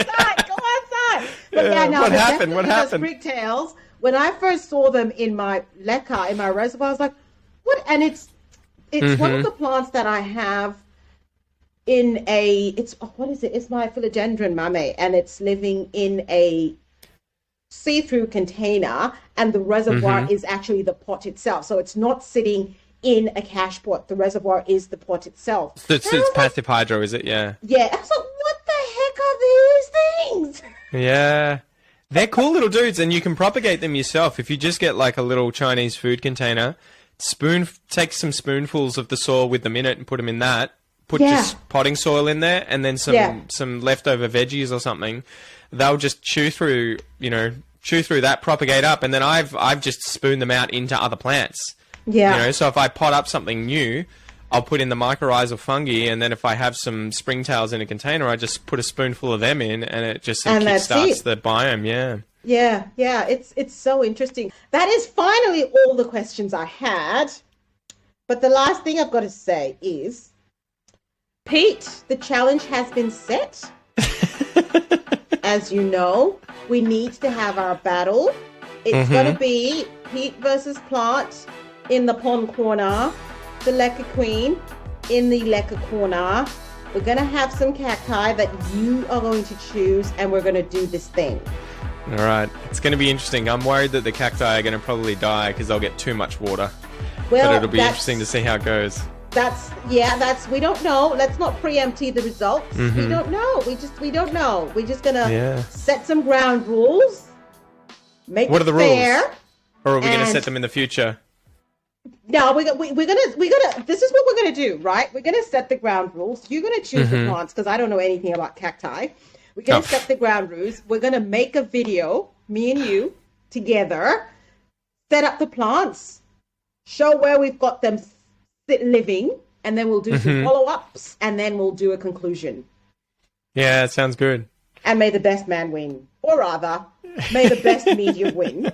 outside. But what happened? What happened? The springtails, when I first saw them in my Leca, in my reservoir, I was like, what? And it's one of the plants that I have in what is it? It's my philodendron mame, and it's living in a see-through container, and the reservoir is actually the pot itself. So it's not sitting in a cache pot. The reservoir is the pot itself. So it's passive hydro, is it? Yeah. Yeah. I was like, what the heck are these things? Yeah. They're cool little dudes, and you can propagate them yourself. If you just get like a little Chinese food container, take some spoonfuls of the soil with them in it and put them in that. Put just potting soil in there, and then some leftover veggies or something. They'll just chew through that, propagate up, and then I've just spooned them out into other plants. Yeah. You know, so if I pot up something new, I'll put in the mycorrhizal fungi, and then if I have some springtails in a container, I just put a spoonful of them in, and it just kickstarts the biome. Yeah. Yeah. It's so interesting. That is finally all the questions I had. But the last thing I've got to say is, Pete, the challenge has been set. As you know, we need to have our battle. It's going to be Pete versus plant in the pond corner, the Leca queen in the Leca corner. We're going to have some cacti that you are going to choose, and we're going to do this thing. All right. It's going to be interesting. I'm worried that the cacti are going to probably die because they'll get too much water. Well, but it'll be interesting to see how it goes. We don't know. Let's not preempt the results. We don't know. We don't know. We're just going to set some ground rules. What are the rules? Or are we going to set them in the future? No, we're gonna. This is what we're gonna do, right? We're gonna set the ground rules. You're gonna choose the plants because I don't know anything about cacti. We're gonna set the ground rules. We're gonna make a video, me and you, together. Set up the plants, show where we've got them living, and then we'll do some follow-ups, and then we'll do a conclusion. Yeah, it sounds good. And may the best man win, or rather, may the best medium win.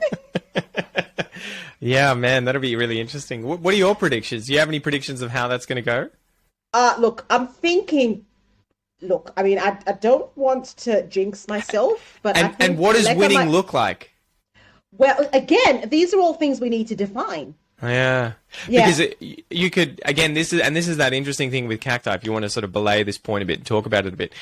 Yeah, man, that'll be really interesting. What are your predictions? Do you have any predictions of how that's going to go? Look, I'm thinking... Look, I mean, I don't want to jinx myself, but... And what does winning look like? Well, again, these are all things we need to define. Yeah. Because you could... Again, this is that interesting thing with cacti, if you want to sort of belay this point a bit and talk about it a bit.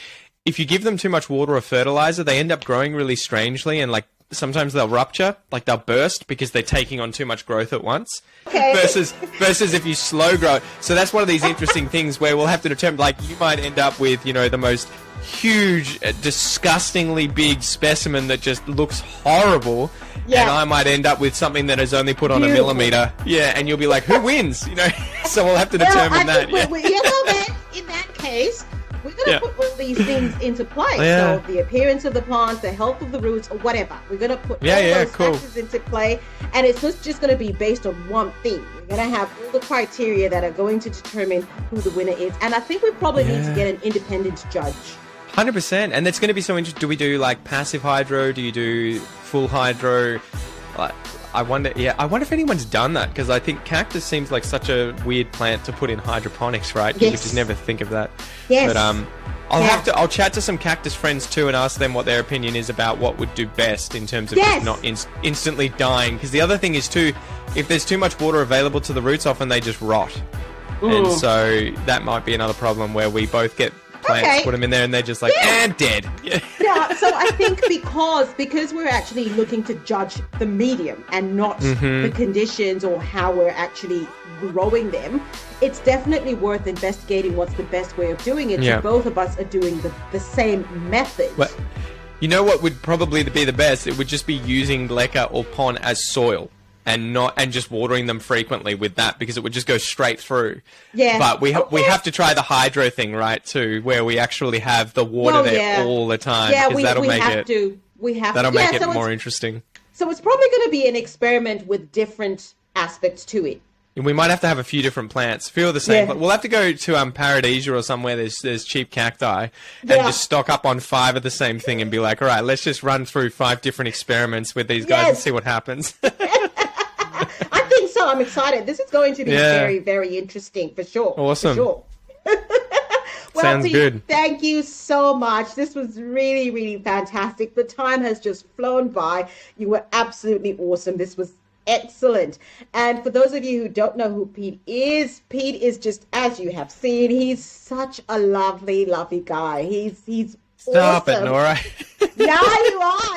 If you give them too much water or fertilizer, they end up growing really strangely, and like sometimes they'll rupture, like they'll burst because they're taking on too much growth at once. Okay. Versus if you slow grow. So that's one of these interesting things where we'll have to determine, like, you might end up with, you know, the most huge, disgustingly big specimen that just looks horrible. Yeah. And I might end up with something that is only put on a millimeter. Yeah, and you'll be like, who wins? You know, so we'll have to determine that. In that case, we're going to put all these things into play. So the appearance of the plants, the health of the roots, or whatever. We're going to put all those factors into play. And it's not just going to be based on one thing. We're going to have all the criteria that are going to determine who the winner is. And I think we probably need to get an independent judge. 100%. And it's going to be so interesting. Do we do like passive hydro? Do you do full hydro? I wonder if anyone's done that, because I think cactus seems like such a weird plant to put in hydroponics, right? Because you just never think of that. Yes. But I'll chat to some cactus friends too and ask them what their opinion is about what would do best in terms of just not instantly dying. Because the other thing is too, if there's too much water available to the roots, often they just rot. And so that might be another problem where we both get plants, put them in there, and they're just like, and dead. Yeah, so I think because we're actually looking to judge the medium and not the conditions or how we're actually growing them, it's definitely worth investigating what's the best way of doing it. So both of us are doing the same method. But you know what would probably be the best? It would just be using leca or pon as soil. And just watering them frequently with that, because it would just go straight through. Yeah. But we have to try the hydro thing, right? Too, where we actually have the water there all the time. Yeah, that'll make it more interesting. So it's probably going to be an experiment with different aspects to it. And we might have to have a few different plants. Feel the same. But we'll have to go to Paradisia or somewhere there's cheap cacti and just stock up on 5 of the same thing and be like, all right, let's just run through 5 different experiments with these guys and see what happens. I think so. I'm excited. This is going to be very, very interesting for sure. Awesome. For sure. Well, sounds Pete, good. Thank you so much. This was really, really fantastic. The time has just flown by. You were absolutely awesome. This was excellent. And for those of you who don't know who Pete is just, as you have seen, he's such a lovely, lovely guy. He's Stop awesome. it, Nora. Yeah, you are.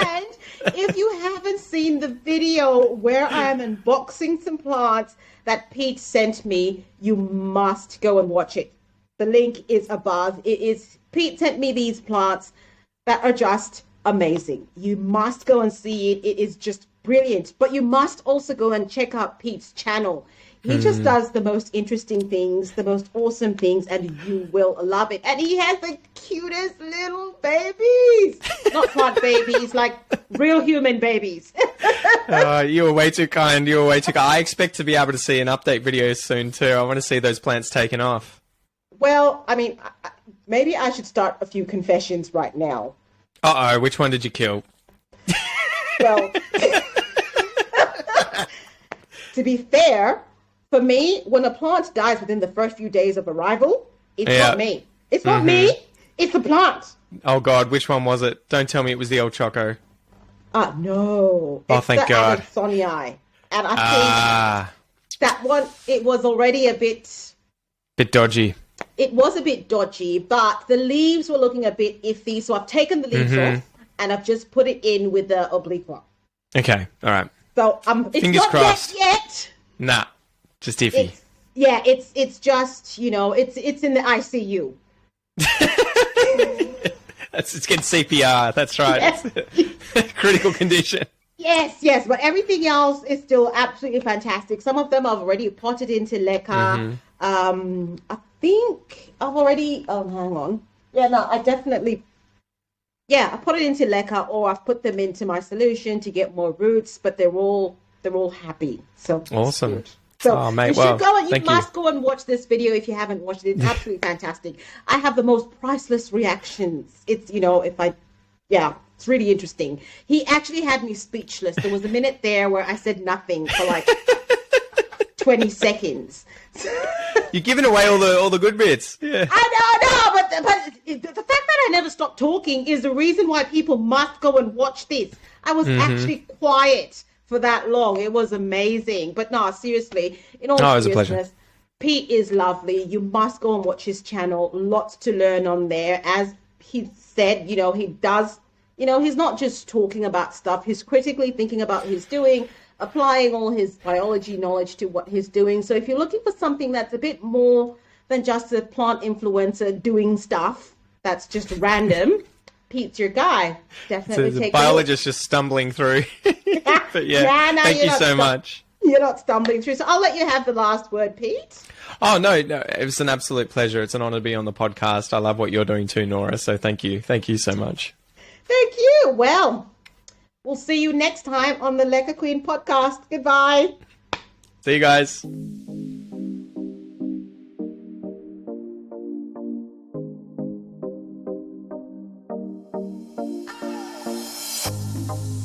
And if you haven't seen the video where I am unboxing some plants that Pete sent me, you must go and watch it. The link is above. Pete sent me these plants that are just amazing. You must go and see it. It is just brilliant. But you must also go and check out Pete's channel. He just does the most interesting things, the most awesome things, and you will love it. And he has the cutest little babies. Not plant babies, like real human babies. You were way too kind. I expect to be able to see an update video soon too. I want to see those plants taken off. Well, I mean, maybe I should start a few confessions right now. Uh-oh, which one did you kill? Well, to be fair, for me, when a plant dies within the first few days of arrival, it's not me. It's not me. It's the plant. Oh, God. Which one was it? Don't tell me it was the old Choco. No. Oh, thank God. Adansonii. And I think that one, it was already a bit dodgy. It was a bit dodgy, but the leaves were looking a bit iffy. So I've taken the leaves off and I've just put it in with the oblique one. Okay. All right. So it's fingers not crossed. Yet. Nah. Just iffy. It's just, it's in the ICU. It's getting CPR. That's right. Yes. Critical condition. Yes. But everything else is still absolutely fantastic. Some of them I've already potted into Leca. I think I've already... Oh, hang on. I definitely... I put it into Leca, or I've put them into my solution to get more roots, but they're all happy. So awesome. Good. So mate, you should go and you must you. go and watch this video if you haven't watched it. It's absolutely fantastic. I have the most priceless reactions. It's it's really interesting. He actually had me speechless. There was a minute there where I said nothing for like 20 seconds. You're giving away all the good bits. Yeah. I know, but the fact that I never stopped talking is the reason why people must go and watch this. I was actually quiet for that long. It was amazing. But no, seriously, in all seriousness, it was a pleasure. Pete is lovely. You must go and watch his channel. Lots to learn on there. As he said, he does, he's not just talking about stuff. He's critically thinking about what he's doing, applying all his biology knowledge to what he's doing. So if you're looking for something that's a bit more than just a plant influencer doing stuff that's just random, Pete's your guy. Definitely so take a biologist just stumbling through. But thank you so much. You're not stumbling through. So I'll let you have the last word, Pete. Oh, no, it was an absolute pleasure. It's an honor to be on the podcast. I love what you're doing too, Nora. So thank you. Thank you so much. Thank you. Well, we'll see you next time on the Leca Queen podcast. Goodbye. See you guys.